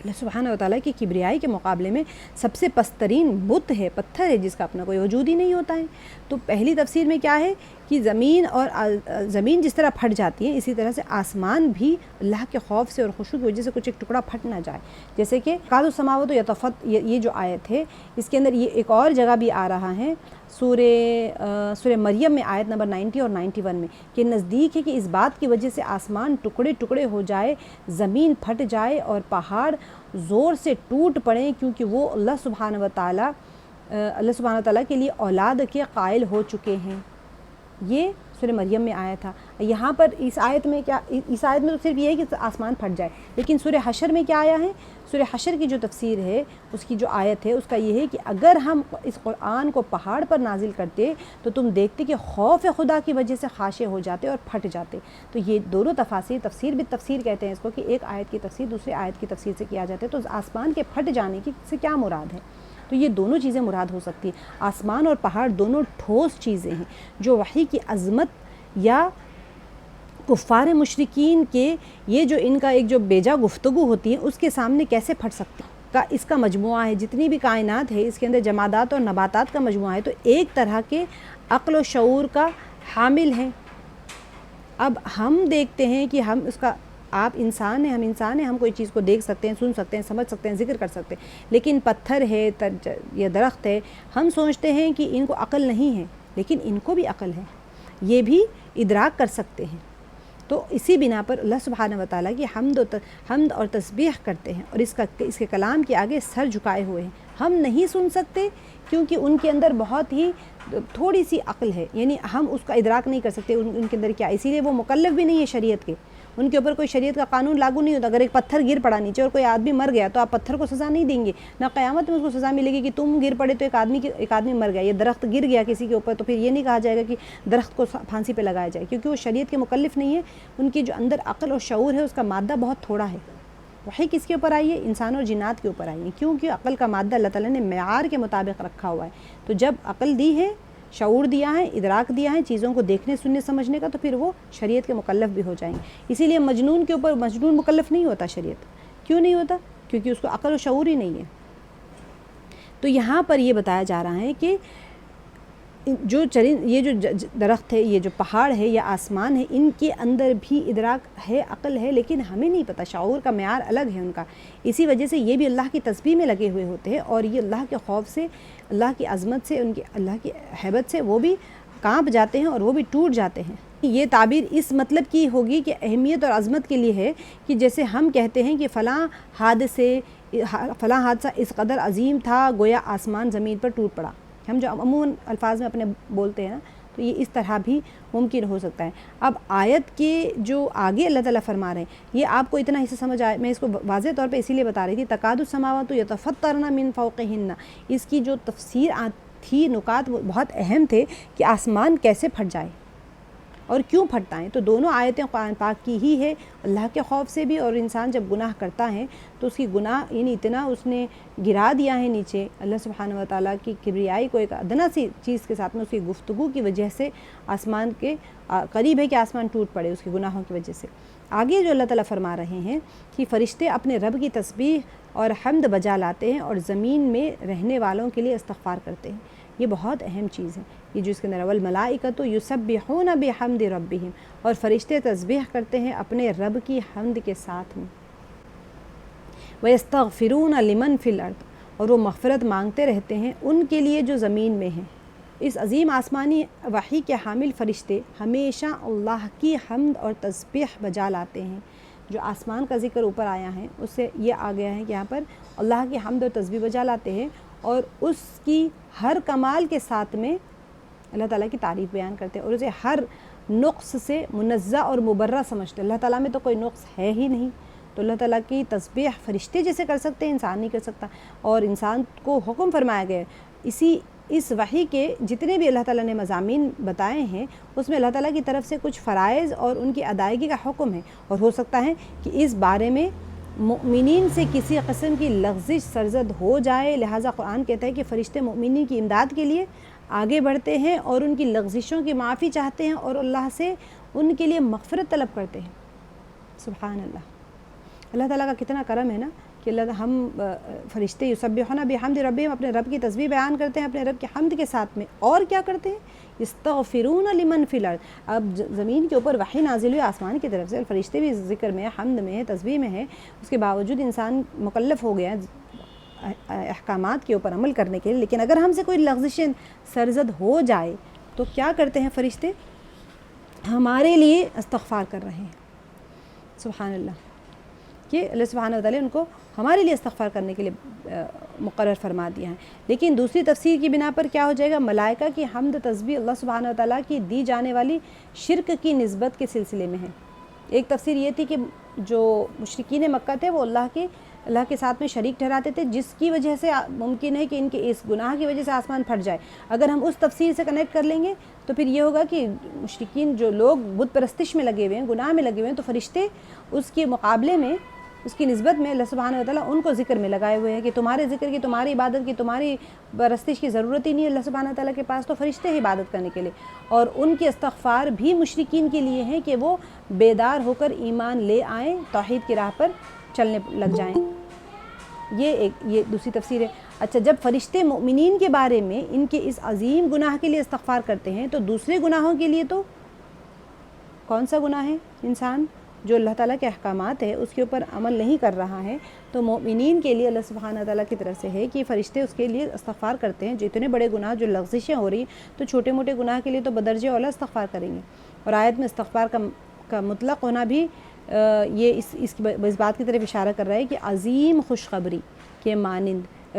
اللہ سبحانہ وتعالیٰ کی کبریائی کے مقابلے میں سب سے پسترین بت ہے، پتھر ہے، جس کا اپنا کوئی وجود ہی نہیں ہوتا ہے۔ تو پہلی تفسیر میں کیا ہے کہ زمین جس طرح پھٹ جاتی ہے، اسی طرح سے آسمان بھی اللہ کے خوف سے اور خشوع کی وجہ سے کچھ ایک ٹکڑا پھٹ نہ جائے، جیسے کہ قاد السماوات یطفت، یہ جو آیت ہے اس کے اندر یہ ایک اور جگہ بھی آ رہا ہے سورہ مریم میں آیت نمبر 90 اور 91 میں، کہ نزدیک ہے کہ اس بات کی وجہ سے آسمان ٹکڑے ٹکڑے ہو جائے، زمین پھٹ جائے اور پہاڑ زور سے ٹوٹ پڑیں، کیونکہ وہ اللہ سبحانہ وتعالیٰ کے لیے اولاد کے قائل ہو چکے ہیں۔ یہ سورہ مریم میں آیا تھا۔ یہاں پر اس آیت میں تو صرف یہ ہے کہ آسمان پھٹ جائے، لیکن سورہ حشر میں کیا آیا ہے؟ سورہ حشر کی جو تفسیر ہے، اس کی جو آیت ہے، اس کا یہ ہے کہ اگر ہم اس قرآن کو پہاڑ پر نازل کرتے تو تم دیکھتے کہ خوف خدا کی وجہ سے خاشع ہو جاتے اور پھٹ جاتے۔ تو یہ دونوں تفسیر بالتفسیر کہتے ہیں اس کو، کہ ایک آیت کی تفسیر دوسری آیت کی تفسیر سے کیا جاتا ہے۔ تو آسمان کے پھٹ جانے کی سے کیا مراد ہے؟ تو یہ دونوں چیزیں مراد ہو سکتی ہیں۔ آسمان اور پہاڑ دونوں ٹھوس چیزیں ہیں جو وحی کی عظمت یا کفار مشرکین کے یہ جو ان کا ایک جو بیجا گفتگو ہوتی ہے اس کے سامنے کیسے پھٹ سکتے ہیں۔ اس کا مجموعہ ہے، جتنی بھی کائنات ہے اس کے اندر جمادات اور نباتات کا مجموعہ ہے، تو ایک طرح کے عقل و شعور کا حامل ہے۔ اب ہم دیکھتے ہیں کہ ہم اس کا آپ انسان ہیں، ہم کوئی چیز کو دیکھ سکتے ہیں، سن سکتے ہیں، سمجھ سکتے ہیں، ذکر کر سکتے ہیں، لیکن پتھر ہے یا درخت ہے، ہم سوچتے ہیں کہ ان کو عقل نہیں ہے، لیکن ان کو بھی عقل ہے، یہ بھی ادراک کر سکتے ہیں۔ تو اسی بنا پر اللہ سبحانہ وتعالیٰ کی حمد اور تسبیح کرتے ہیں اور اس کے کلام کے آگے سر جھکائے ہوئے ہیں۔ ہم نہیں سن سکتے کیونکہ ان کے اندر بہت ہی تھوڑی سی عقل ہے، یعنی ہم اس کا ادراک نہیں کر سکتے ان کے اندر کیا، اسی لیے وہ مکلف بھی نہیں ہے شریعت کے، ان کے اوپر کوئی شریعت کا قانون لاگو نہیں ہوتا۔ اگر ایک پتھر گر پڑا نیچے اور کوئی آدمی مر گیا تو آپ پتھر کو سزا نہیں دیں گے، نہ قیامت میں اس کو سزا ملے گی کہ تم گر پڑے تو ایک آدمی مر گیا، یہ درخت گر گیا کسی کے اوپر تو پھر یہ نہیں کہا جائے گا کہ درخت کو پھانسی پہ لگایا جائے، کیونکہ وہ شریعت کے مکلف نہیں ہے۔ ان کی جو اندر عقل اور شعور ہے اس کا مادہ بہت تھوڑا ہے۔ وحی کس کے اوپر آئی ہے؟ انسان اور جنات کے اوپر آئی ہے، کیونکہ عقل کا مادہ اللہ تعالیٰ نے معیار کے مطابق رکھا ہوا ہے۔ تو جب عقل دی ہے، شعور دیا ہے، ادراک دیا ہے چیزوں کو دیکھنے سننے سمجھنے کا، تو پھر وہ شریعت کے مکلف بھی ہو جائیں گے۔ اسی لیے مجنون کے اوپر مکلف نہیں ہوتا شریعت، کیوں نہیں ہوتا؟ کیونکہ اس کو عقل و شعور ہی نہیں ہے۔ تو یہاں پر یہ بتایا جا رہا ہے کہ یہ جو درخت ہے، یہ جو پہاڑ ہے یا آسمان ہے، ان کے اندر بھی ادراک ہے، عقل ہے، لیکن ہمیں نہیں پتہ، شعور کا معیار الگ ہے ان کا۔ اسی وجہ سے یہ بھی اللہ کی تسبیح میں لگے ہوئے ہوتے ہیں، اور یہ اللہ کے خوف سے، اللہ کی عظمت سے، اللہ کی ہیبت سے وہ بھی کانپ جاتے ہیں اور وہ بھی ٹوٹ جاتے ہیں۔ یہ تعبیر اس مطلب کی ہوگی کہ اہمیت اور عظمت کے لیے ہے کہ جیسے ہم کہتے ہیں کہ فلاں حادثہ اس قدر عظیم تھا گویا آسمان زمین پر ٹوٹ پڑا، ہم جو عموماً الفاظ میں اپنے بولتے ہیں نا، تو یہ اس طرح بھی ممکن ہو سکتا ہے۔ اب آیت کے جو آگے اللہ تعالیٰ فرما رہے ہیں، یہ آپ کو اتنا حصہ سمجھ آئے، میں اس کو واضح طور پہ اسی لیے بتا رہی تھی، تکاد السماوات یتفطرن من فوقہن، اس کی جو تفسیر تھی، نکات وہ بہت اہم تھے کہ آسمان کیسے پھٹ جائے اور کیوں پھٹتا ہے۔ تو دونوں آیتیں قرآن پاک کی ہی ہے، اللہ کے خوف سے بھی، اور انسان جب گناہ کرتا ہے تو اس کی گناہ یعنی اتنا اس نے گرا دیا ہے نیچے اللہ سبحانہ و تعالیٰ کی کبریائی کو، ایک ادنا سی چیز کے ساتھ میں اس کی گفتگو کی وجہ سے آسمان کے قریب ہے کہ آسمان ٹوٹ پڑے اس کی گناہوں کی وجہ سے۔ آگے جو اللہ تعالیٰ فرما رہے ہیں کہ فرشتے اپنے رب کی تسبیح اور حمد بجا لاتے ہیں اور زمین میں رہنے والوں کے لیے استغفار کرتے ہیں۔ یہ بہت اہم چیز ہے، یہ جو اس کے اندر والملائکۃ یسبحون بحمد ربہم، اور فرشتے تسبیح کرتے ہیں اپنے رب کی حمد کے ساتھ میں۔ وَيَسْتَغْفِرُونَ لِمَنْ فِي الْأَرْضِ، اور وہ مغفرت مانگتے رہتے ہیں ان کے لیے جو زمین میں ہیں۔ اس عظیم آسمانی وحی کے حامل فرشتے ہمیشہ اللہ کی حمد اور تسبیح بجا لاتے ہیں۔ جو آسمان کا ذکر اوپر آیا ہے اس سے یہ آ گیا ہے کہ یہاں پر اللہ کی حمد اور تسبیح بجا لاتے ہیں، اور اس کی ہر کمال کے ساتھ میں اللہ تعالیٰ کی تعریف بیان کرتے ہیں، اور اسے ہر نقص سے منزہ اور مبرہ سمجھتے ہیں۔ اللہ تعالیٰ میں تو کوئی نقص ہے ہی نہیں، تو اللہ تعالیٰ کی تسبیح فرشتے جیسے کر سکتے ہیں، انسان نہیں کر سکتا۔ اور انسان کو حکم فرمایا گیا ہے، اس وحی کے جتنے بھی اللہ تعالیٰ نے مضامین بتائے ہیں اس میں اللہ تعالیٰ کی طرف سے کچھ فرائض اور ان کی ادائیگی کا حکم ہے، اور ہو سکتا ہے کہ اس بارے میں مؤمنین سے کسی قسم کی لغزش سرزد ہو جائے، لہٰذا قرآن کہتا ہے کہ فرشتے مؤمنین کی امداد کے لیے آگے بڑھتے ہیں اور ان کی لغزشوں کی معافی چاہتے ہیں اور اللہ سے ان کے لیے مغفرت طلب کرتے ہیں۔ سبحان اللہ، اللہ تعالیٰ کا کتنا کرم ہے نا کہ ہم فرشتے یسبحون بحمد ربہم، اپنے رب کی تسبیح بیان کرتے ہیں اپنے رب کی حمد کے ساتھ میں، اور کیا کرتے ہیں؟ یستغفرون لمن فی الارض۔ اب زمین کے اوپر وحی نازل ہوئی آسمان کی طرف سے، فرشتے بھی ذکر میں، حمد میں، تسبیح میں ہے، اس کے باوجود انسان مکلف ہو گیا احکامات کے اوپر عمل کرنے کے لیے، لیکن اگر ہم سے کوئی لغزش سرزد ہو جائے تو کیا کرتے ہیں فرشتے؟ ہمارے لیے استغفار کر رہے ہیں۔ سبحان اللہ، کہ اللہ سبحانہ و تعالیٰ ان کو ہمارے لیے استغفار کرنے کے لیے مقرر فرما دیا ہے۔ لیکن دوسری تفسیر کی بنا پر کیا ہو جائے گا؟ ملائکہ کی حمد تسبیح اللہ سبحانہ و تعالیٰ کی دی جانے والی شرک کی نسبت کے سلسلے میں ہے۔ ایک تفسیر یہ تھی کہ جو مشرکین مکہ تھے وہ اللہ کے ساتھ میں شریک ٹھہراتے تھے، جس کی وجہ سے ممکن ہے کہ ان کے اس گناہ کی وجہ سے آسمان پھٹ جائے۔ اگر ہم اس تفسیر سے کنیکٹ کر لیں گے تو پھر یہ ہوگا کہ مشرکین جو لوگ بت پرستش میں لگے ہوئے ہیں، گناہ میں لگے ہوئے ہیں، تو فرشتے اس کے مقابلے میں، اس کی نسبت میں اللہ سبحانہ و تعالیٰ ان کو ذکر میں لگائے ہوئے ہیں کہ تمہارے ذکر کی، تمہاری عبادت کی، تمہاری پرستش کی ضرورت ہی نہیں ہے اللہ سبحانہ و تعالیٰ کے پاس، تو فرشتے ہی عبادت کرنے کے لیے۔ اور ان کے استغفار بھی مشرکین کے لیے ہیں کہ وہ بیدار ہو کر ایمان لے آئیں، توحید کی راہ پر چلنے لگ جائیں۔ یہ دوسری تفسیر ہے۔ اچھا، جب فرشتے مؤمنین کے بارے میں ان کے اس عظیم گناہ کے لیے استغفار کرتے ہیں تو دوسرے گناہوں کے لیے تو کون سا گناہ ہے؟ انسان جو اللہ تعالیٰ کے احکامات ہے اس کے اوپر عمل نہیں کر رہا ہے، تو مؤمنین کے لیے اللہ سبحانہ تعالیٰ کی طرف سے ہے کہ فرشتے اس کے لیے استغفار کرتے ہیں۔ جو اتنے بڑے گناہ، جو لغزشیں ہو رہی ہیں، تو چھوٹے موٹے گناہ کے لیے تو بدرجہ اولا استغفار کریں گے۔ اور آیت میں استغفار کا مطلق ہونا بھی یہ اس بات کی طرف اشارہ کر رہا ہے کہ عظیم خوشخبری کے مانند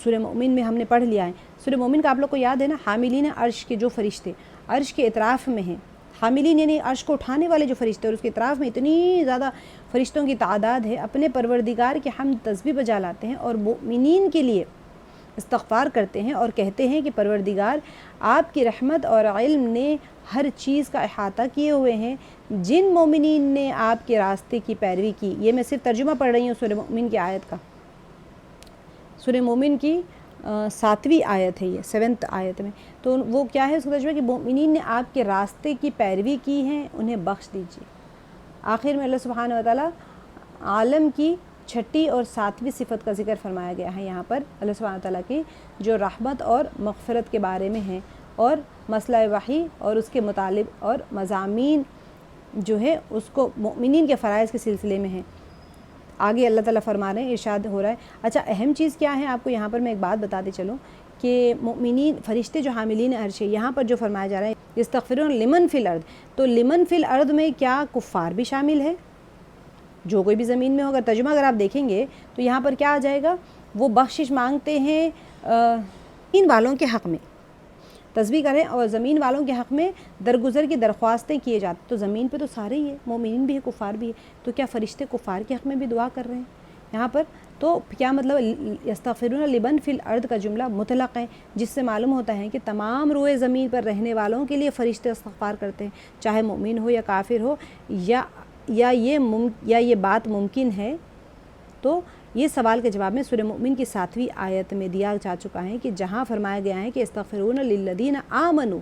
سورہ مومن میں ہم نے پڑھ لیا ہے۔ سورہ مومن کا آپ لوگ کو یاد ہے نا، حاملین عرش کے جو فرشتے عرش کے اطراف میں ہیں، حاملین یعنی عرش کو اٹھانے والے جو فرشتے، اور اس کے اطراف میں اتنی زیادہ فرشتوں کی تعداد ہے، اپنے پروردگار کے حمد تسبیح بجا لاتے ہیں اور مؤمنین کے لیے استغفار کرتے ہیں اور کہتے ہیں کہ پروردگار، آپ کی رحمت اور علم نے ہر چیز کا احاطہ کیے ہوئے ہیں، جن مومنین نے آپ کے راستے کی پیروی کی۔ یہ میں صرف ترجمہ پڑھ رہی ہوں سورہ مومن کی آیت کا، سورہ مومن کی 7ویں آیت ہے، یہ 7 آیت میں، تو وہ کیا ہے اس کا ترجمہ کہ مومنین نے آپ کے راستے کی پیروی کی ہے، انہیں بخش دیجیے۔ آخر میں اللہ سبحانہ و تعالیٰ عالم کی چھٹی اور ساتویں صفت کا ذکر فرمایا گیا ہے یہاں پر اللہ سبحانہ تعالیٰ کی، جو رحمت اور مغفرت کے بارے میں ہیں اور مسئلہ وحی اور اس کے مطالب اور مضامین جو ہے اس کو مؤمنین کے فرائض کے سلسلے میں ہیں۔ آگے اللہ تعالیٰ فرما رہے ہیں، ارشاد ہو رہا ہے۔ اچھا، اہم چیز کیا ہے آپ کو یہاں پر میں ایک بات بتاتے چلوں کہ مؤمنین فرشتے جو حاملین عرش ہے، یہاں پر جو فرمایا جا رہا ہے یستغفرون لمن فی الارض، تو لمن فی الارض میں کیا کفار بھی شامل ہے؟ جو کوئی بھی زمین میں ہوگا، ترجمہ اگر آپ دیکھیں گے تو یہاں پر کیا آ جائے گا، وہ بخشش مانگتے ہیں زمین والوں کے حق میں، تسبیح کریں اور زمین والوں کے حق میں درگزر کی درخواستیں کیے جاتے، تو زمین پہ تو سارے ہی ہیں، مومنین بھی ہے، کفار بھی ہے، تو کیا فرشتے کفار کے حق میں بھی دعا کر رہے ہیں یہاں پر؟ تو کیا مطلب یستغفرون لمن فی الارض کا جملہ مطلق ہے، جس سے معلوم ہوتا ہے کہ تمام روئے زمین پر رہنے والوں کے لیے فرشتے استغفار کرتے ہیں، چاہے مومن ہو یا کافر ہو، یا یہ بات ممکن ہے؟ تو یہ سوال کے جواب میں سورہ مومن کی 7ویں آیت میں دیا جا چکا ہے کہ جہاں فرمایا گیا ہے کہ استغفرون للذین آمنوا،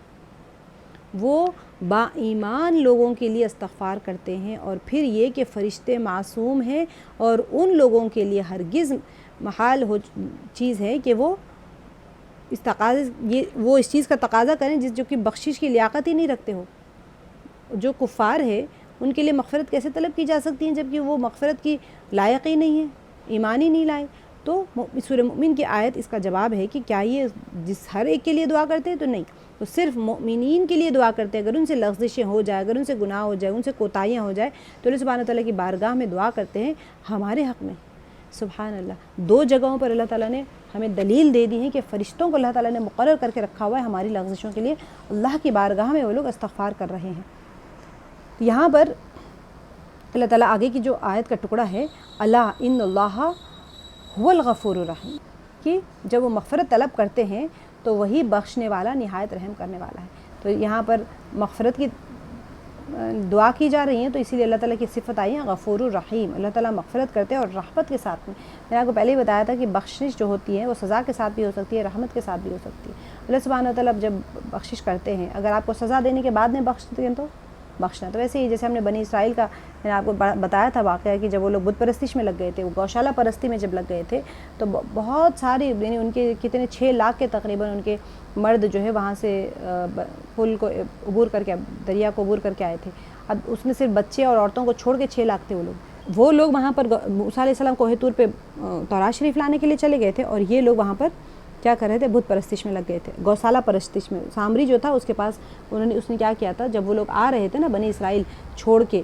وہ با ایمان لوگوں کے لیے استغفار کرتے ہیں، اور پھر یہ کہ فرشتے معصوم ہیں اور ان لوگوں کے لیے ہرگز محال ہو چیز ہے کہ وہ اس چیز کا تقاضا کریں جو کہ بخشش کی لیاقت ہی نہیں رکھتے ہو۔ جو کفار ہے ان کے لیے مغفرت کیسے طلب کی جا سکتی ہیں جبکہ وہ مغفرت کی لائق ہی نہیں ہے، ایمان ہی نہیں لائے؟ تو سورہ مومن کی آیت اس کا جواب ہے کہ کیا یہ ہر ایک کے لیے دعا کرتے ہیں؟ تو نہیں، تو صرف مومنین کے لیے دعا کرتے ہیں۔ اگر ان سے لغزشیں ہو جائے، اگر ان سے گناہ ہو جائے، ان سے کوتاہیاں ہو جائے، تو اللہ سبحانہ تعالیٰ کی بارگاہ میں دعا کرتے ہیں ہمارے حق میں۔ سبحان اللہ، 2 جگہوں پر اللہ تعالیٰ نے ہمیں دلیل دے دی ہے کہ فرشتوں کو اللہ تعالیٰ نے مقرر کر کے رکھا ہوا ہے ہماری لغزشوں کے لیے، اللہ کی بارگاہ میں وہ لوگ استغفار کر رہے ہیں۔ یہاں پر اللہ تعالیٰ آگے کی جو آیت کا ٹکڑا ہے، اللہ ان اللہ هو الغفور الرحیم، کہ جب وہ مغفرت طلب کرتے ہیں تو وہی بخشنے والا، نہایت رحم کرنے والا ہے۔ تو یہاں پر مغفرت کی دعا کی جا رہی ہیں، تو اسی لیے اللہ تعالیٰ کی صفت آئی ہے غفور الرحیم، اللہ تعالیٰ مغفرت کرتے ہیں اور رحمت کے ساتھ میں نے آپ کو پہلے ہی بتایا تھا کہ بخشش جو ہوتی ہے وہ سزا کے ساتھ بھی ہو سکتی ہے، رحمت کے ساتھ بھی ہو سکتی ہے۔ اللہ سبحانہ تعالیٰ جب بخشش کرتے ہیں، اگر آپ کو سزا دینے کے بعد میں بخشتے ہیں تو بخشنا، تو ویسے ہی جیسے ہم نے بنی اسرائیل کا میں نے آپ کو بتایا تھا واقعہ کہ جب وہ لوگ بت پرستش میں لگ گئے تھے، وہ گوشالہ پرستی میں جب لگ گئے تھے، تو بہت سارے یعنی ان کے کتنے 6 لاکھ کے تقریباً ان کے مرد جو ہے وہاں سے پل کو عبور کر کے، دریا کو عبور کر کے آئے تھے۔ اب اس میں صرف بچے اور عورتوں کو چھوڑ کے 6 لاکھ تھے وہ لوگ وہاں پر موسیٰ علیہ السلام کوہ طور پہ تورات شریف لانے کے لیے چلے گئے تھے، اور یہ لوگ وہاں پر کیا کر رہے تھے؟ بت پرستش میں لگ گئے تھے، گوشالہ پرستش میں۔ سامری جو تھا اس کے پاس اس نے کیا کیا تھا، جب وہ لوگ آ رہے تھے نا بنی اسرائیل چھوڑ کے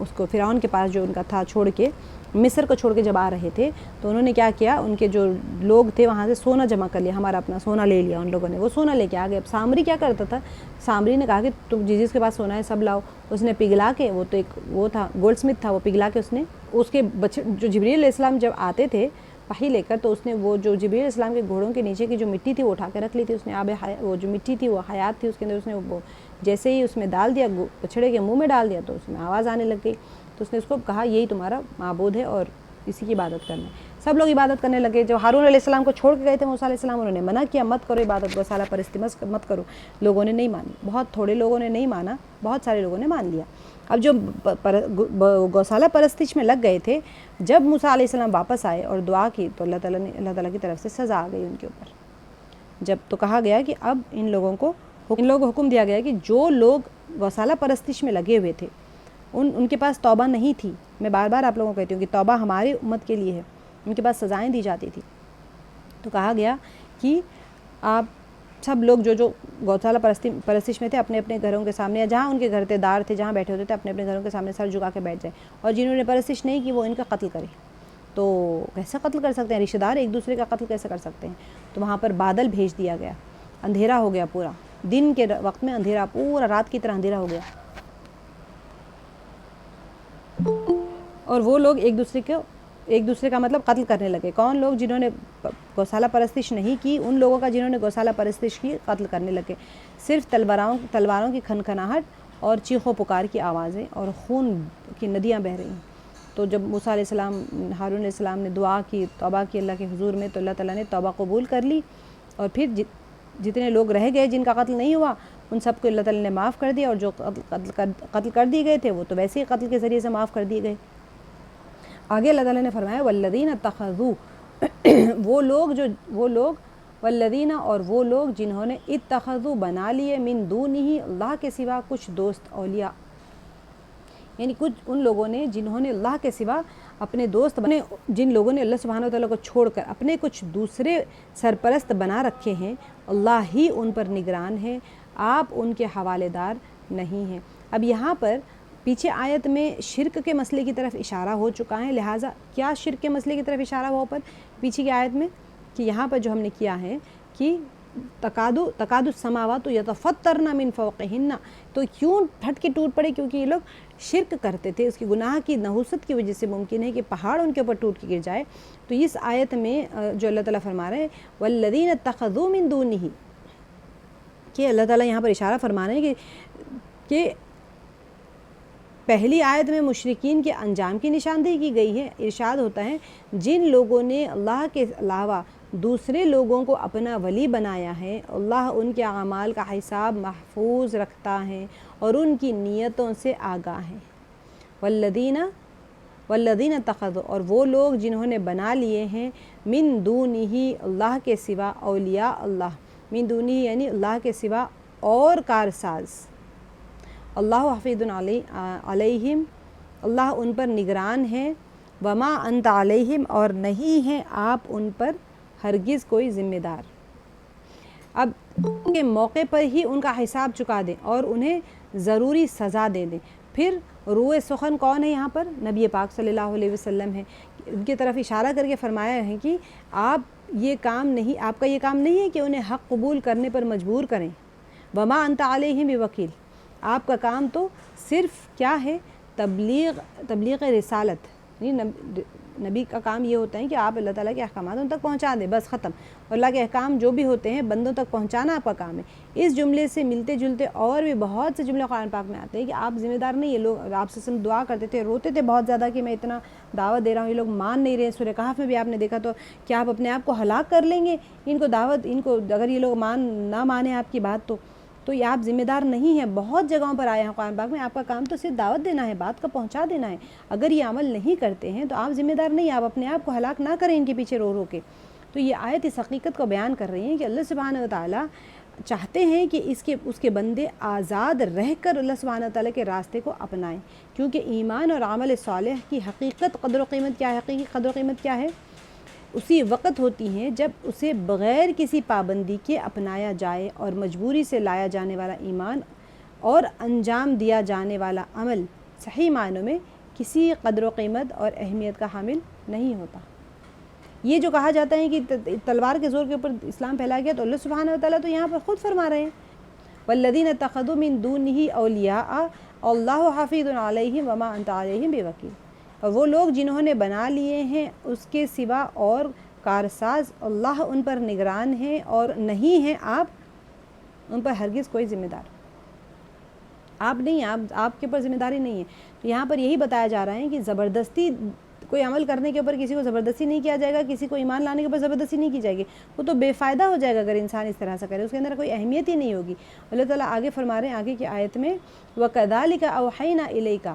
اس کو فرعون کے پاس جو ان کا تھا چھوڑ کے، مصر کو چھوڑ کے جب آ رہے تھے، تو انہوں نے کیا کیا، ان کے جو لوگ تھے وہاں سے سونا جمع کر لیا، ہمارا اپنا سونا لے لیا ان لوگوں نے، وہ سونا لے کے آ گئے۔ اب سامری کیا کرتا تھا، سامری نے کہا کہ تم جس کے پاس سونا ہے سب لاؤ، اس نے پگھلا کے، وہ تو ایک وہ تھا گولڈ سمتھ تھا، وہ پگھلا کے اس نے اس کے بچے جو جبریل علیہ السلام جب آتے تھے وحی لے کر، تو اس نے وہ جو جبریل علیہ السلام کے گھوڑوں کے نیچے کی جو مٹی تھی وہ اٹھا کے رکھ لی تھی، اس نے وہ جو مٹی تھی وہ حیات تھی اس کے اندر، اس نے وہ جیسے ہی اس میں ڈال دیا، بچھڑے کے منہ میں ڈال دیا تو اس میں آواز آنے لگ گئی، تو اس نے اس کو کہا یہی تمہارا معبود ہے اور اسی کی عبادت کرنا ہے۔ سب لوگ عبادت کرنے لگے۔ جب ہارون علیہ السلام کو چھوڑ کے گئے تھے موسیٰ علیہ السلام، انہوں نے منع کیا مت کرو عبادت، گوشالہ پرستی مت کرو، لوگوں نے نہیں مانی، بہت تھوڑے لوگوں نے نہیں مانا، بہت سارے لوگوں نے مان لیا۔ اب جو گوشالہ پرستش میں لگ گئے تھے، جب موسیٰ علیہ السلام واپس آئے اور دعا کی تو اللہ تعالیٰ کی طرف سے سزا آ گئی ان کے اوپر۔ جب تو کہا گیا کہ اب ان لوگوں کو حکم دیا گیا کہ جو لوگ گوشالہ پرستش میں لگے ہوئے تھے ان کے پاس توبہ نہیں تھی، میں بار بار آپ لوگوں کو کہتی ہوں کہ توبہ ہماری امت کے لیے ہے، ان کے پاس سزائیں دی جاتی تھی، تو کہا گیا کہ آپ سب لوگ جو گوشالہ پرستش میں تھے اپنے اپنے گھروں کے سامنے، یا جہاں ان کے گھر تھے دار تھے جہاں بیٹھے ہوتے تھے، اپنے اپنے گھروں کے سامنے سر جھکا کے بیٹھ جائے، اور جنہوں نے پرستش نہیں کی وہ ان کا قتل کرے۔ تو کیسے قتل کر سکتے ہیں؟ رشتہ دار ایک دوسرے کا قتل کیسے کر سکتے ہیں؟ تو وہاں پر بادل بھیج دیا گیا، اندھیرا ہو گیا، پورا دن کے وقت میں اندھیرا، پورا رات کی طرح اندھیرا ہو گیا، اور وہ لوگ ایک دوسرے کا مطلب قتل کرنے لگے۔ کون لوگ؟ جنہوں نے گوشالہ پرستش نہیں کی، ان لوگوں کا جنہوں نے گوشالہ پرستش کی قتل کرنے لگے۔ صرف تلواروں کی کھنکھناہٹ اور چیخ و پکار کی آوازیں اور خون کی ندیاں بہہ رہی ہیں۔ تو جب موسیٰ علیہ السلام، ہارون علیہ السلام نے دعا کی، توبہ کی اللہ کے حضور میں، تو اللہ تعالیٰ نے توبہ قبول کر لی، اور پھر جتنے لوگ رہ گئے جن کا قتل نہیں ہوا ان سب کو اللہ تعالیٰ نے معاف کر دیا، اور جو قتل کر دیے گئے تھے وہ تو ویسے ہی قتل کے ذریعے سے معاف کر دیے گئے۔ آگے اللہ تعالیٰ نے فرمایا والذین اتخذوا وہ لوگ والذین اور وہ لوگ جنہوں نے اتخذوا بنا لیے من دونہ اللہ کے سوا کچھ دوست اولیاء، یعنی کچھ ان لوگوں نے جنہوں نے اللہ کے سوا اپنے دوست بنے، جن لوگوں نے اللہ سبحانہ وتعالیٰ کو چھوڑ کر اپنے کچھ دوسرے سرپرست بنا رکھے ہیں، اللہ ہی ان پر نگران ہے، آپ ان کے حوالے دار نہیں ہیں۔ اب یہاں پر پیچھے آیت میں شرک کے مسئلے کی طرف اشارہ ہو چکا ہے، لہٰذا کیا شرک کے مسئلے کی طرف اشارہ ہوا پر پیچھے کی آیت میں کہ یہاں پر جو ہم نے کیا ہے کہ تکاد السماوات یتفطرن من فوقہن، تو کیوں پھٹ کے ٹوٹ پڑے؟ کیونکہ یہ لوگ شرک کرتے تھے، اس کی گناہ کی نحوست کی وجہ سے ممکن ہے کہ پہاڑ ان کے اوپر ٹوٹ کے گر جائے۔ تو اس آیت میں جو اللہ تعالیٰ فرما رہے ہیں والذین اتخذوا من دونہ، کہ اللہ تعالیٰ یہاں پر اشارہ فرما رہے ہیں کہ پہلی آیت میں مشرکین کے انجام کی نشاندہی کی گئی ہے، ارشاد ہوتا ہے جن لوگوں نے اللہ کے علاوہ دوسرے لوگوں کو اپنا ولی بنایا ہے، اللہ ان کے اعمال کا حساب محفوظ رکھتا ہے اور ان کی نیتوں سے آگاہ ہے۔ والذین اتخذوا اور وہ لوگ جنہوں نے بنا لیے ہیں من دونہ اللہ کے سوا اولیاء، اللہ من دونہ یعنی اللہ کے سوا اور کارساز، اللہ حفیظ علیہم، اللہ ان پر نگران ہے، وما انت علیہم اور نہیں ہیں آپ ان پر ہرگز کوئی ذمہ دار۔ اب کے موقع پر ہی ان کا حساب چکا دیں اور انہیں ضروری سزا دے دیں۔ پھر روئے سخن کون ہے یہاں پر؟ نبی پاک صلی اللہ علیہ وسلم ہے، ان کی طرف اشارہ کر کے فرمایا ہے کہ آپ کا یہ کام نہیں ہے کہ انہیں حق قبول کرنے پر مجبور کریں، وما انت علیہم بوکیل، آپ کا کام تو صرف کیا ہے؟ تبلیغ رسالت، نبی کا کام یہ ہوتا ہے کہ آپ اللہ تعالیٰ کے احکامات ان تک پہنچا دیں، بس ختم۔ اور اللہ کے احکام جو بھی ہوتے ہیں بندوں تک پہنچانا آپ کا کام ہے۔ اس جملے سے ملتے جلتے اور بھی بہت سے جملے قرآن پاک میں آتے ہیں کہ آپ ذمہ دار نہیں ہیں۔ لوگ آپ سے دعا کرتے تھے، روتے تھے بہت زیادہ کہ میں اتنا دعوت دے رہا ہوں، یہ لوگ مان نہیں رہے۔ سورہ کہف میں بھی آپ نے دیکھا تو کیا آپ اپنے آپ کو ہلاک کر لیں گے ان کو اگر یہ لوگ نہ مانیں آپ کی بات تو یہ آپ ذمہ دار نہیں ہیں۔ بہت جگہوں پر آئے ہیں قرآن پاک میں، آپ کا کام تو صرف دعوت دینا ہے، بات کا پہنچا دینا ہے۔ اگر یہ عمل نہیں کرتے ہیں تو آپ ذمہ دار نہیں، آپ اپنے آپ کو ہلاک نہ کریں ان کے پیچھے رو رو کے۔ تو یہ آیت اس حقیقت کو بیان کر رہی ہیں کہ اللہ سبحانہ وتعالیٰ چاہتے ہیں کہ اس کے بندے آزاد رہ کر اللہ سبحانہ وتعالیٰ کے راستے کو اپنائیں، کیونکہ ایمان اور عمل صالح کی حقیقت قدر و قیمت کیا ہے؟ حقیقی قدر و قیمت کیا ہے؟ اسی وقت ہوتی ہیں جب اسے بغیر کسی پابندی کے اپنایا جائے اور مجبوری سے لایا جانے والا ایمان اور انجام دیا جانے والا عمل صحیح معنوں میں کسی قدر و قیمت اور اہمیت کا حامل نہیں ہوتا۔ یہ جو کہا جاتا ہے کہ تلوار کے زور کے اوپر اسلام پھیلا گیا، تو اللہ سبحانہ وتعالیٰ تو یہاں پر خود فرما رہے ہیں والذین اتخذوا من دونہ اولیاء اللہ حفیظ علیہم وما انت علیہم بوکیل، اور وہ لوگ جنہوں نے بنا لیے ہیں اس کے سوا اور کارساز، اللہ ان پر نگران ہیں اور نہیں ہیں آپ ان پر ہرگز کوئی ذمہ دار۔ آپ نہیں، آپ کے اوپر ذمہ داری نہیں ہے۔ تو یہاں پر یہی بتایا جا رہا ہے کہ زبردستی کوئی عمل کرنے کے اوپر کسی کو زبردستی نہیں کیا جائے گا، کسی کو ایمان لانے کے اوپر زبردستی نہیں کی جائے گی، وہ تو بے فائدہ ہو جائے گا اگر انسان اس طرح سے کرے، اس کے اندر کوئی اہمیت ہی نہیں ہوگی۔ اللہ تعالیٰ آگے فرما رہے ہیں آگے کی آیت میں وَكَذَلِكَ أَوْحَيْنَا إِلَيْكَ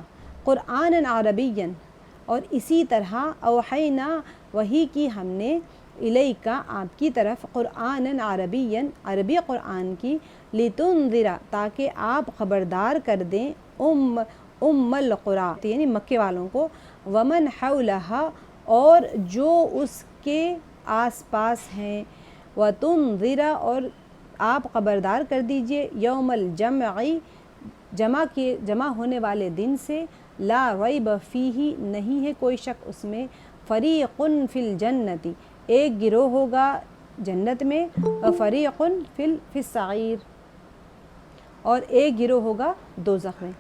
قُرْآنًا عَرَبِيًّا، اور اسی طرح اوحینا وحی کی ہم نے الیکا آپ کی طرف قرآن عربی عربی قرآن کی لتنذر تاکہ آپ خبردار کر دیں ام القری یعنی مکے والوں کو، ومن حولہا اور جو اس کے آس پاس ہیں، وتنذر اور آپ خبردار کر دیجئے یوم الجمع جمع ہونے والے دن سے، لا ریب فیہ نہیں ہے کوئی شک اس میں، فریق فی الجنت ایک گروہ ہوگا جنت میں، وفریق فی السعیر اور ایک گروہ ہوگا دوزخ میں۔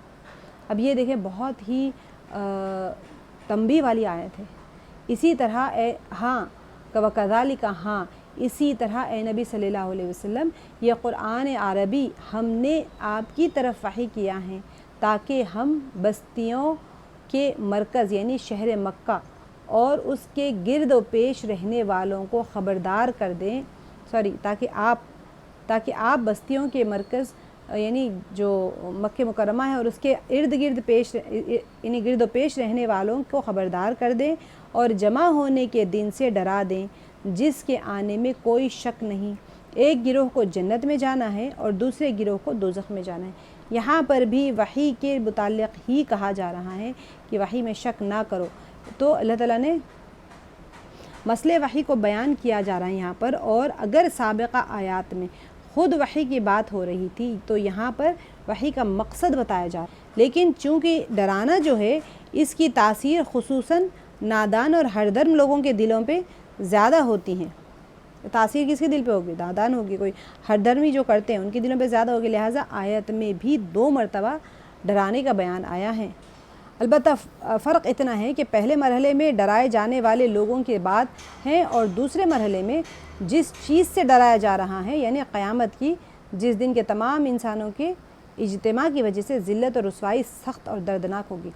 اب یہ دیکھیں بہت ہی تنبیہ والی آیت ہے۔ اسی طرح وَكَذَلِكَ ہاں اسی طرح اے نبی صلی اللہ علیہ وسلم یہ قرآن عربی ہم نے آپ کی طرف وحی کیا ہے تاکہ ہم بستیوں کے مرکز یعنی شہر مکہ اور اس کے گرد و پیش رہنے والوں کو خبردار کر دیں، تاکہ آپ بستیوں کے مرکز یعنی جو مکہ مکرمہ ہے اور اس کے ارد گرد یعنی گرد و پیش رہنے والوں کو خبردار کر دیں اور جمع ہونے کے دن سے ڈرا دیں جس کے آنے میں کوئی شک نہیں۔ ایک گروہ کو جنت میں جانا ہے اور دوسرے گروہ کو دوزخ میں جانا ہے۔ یہاں پر بھی وحی کے متعلق ہی کہا جا رہا ہے کہ وحی میں شک نہ کرو۔ تو اللہ تعالیٰ نے مسئلے وحی کو بیان کیا جا رہا ہے یہاں پر، اور اگر سابقہ آیات میں خود وحی کی بات ہو رہی تھی تو یہاں پر وحی کا مقصد بتایا جا رہا ہے، لیکن چونکہ ڈرانا جو ہے اس کی تاثیر خصوصاً نادان اور ہردرم لوگوں کے دلوں پہ زیادہ ہوتی ہیں۔ تاثیر کس کے دل پہ ہوگی؟ نادان ہوگی، کوئی ہردرمی جو کرتے ہیں ان کے دلوں پہ زیادہ ہوگی، لہٰذا آیت میں بھی 2 مرتبہ ڈرانے کا بیان آیا ہے۔ البتہ فرق اتنا ہے کہ پہلے مرحلے میں ڈرائے جانے والے لوگوں کی بات ہے، اور دوسرے مرحلے میں جس چیز سے ڈرایا جا رہا ہے یعنی قیامت کی، جس دن کے تمام انسانوں کے اجتماع کی وجہ سے ذلت اور رسوائی سخت اور دردناک ہوگی۔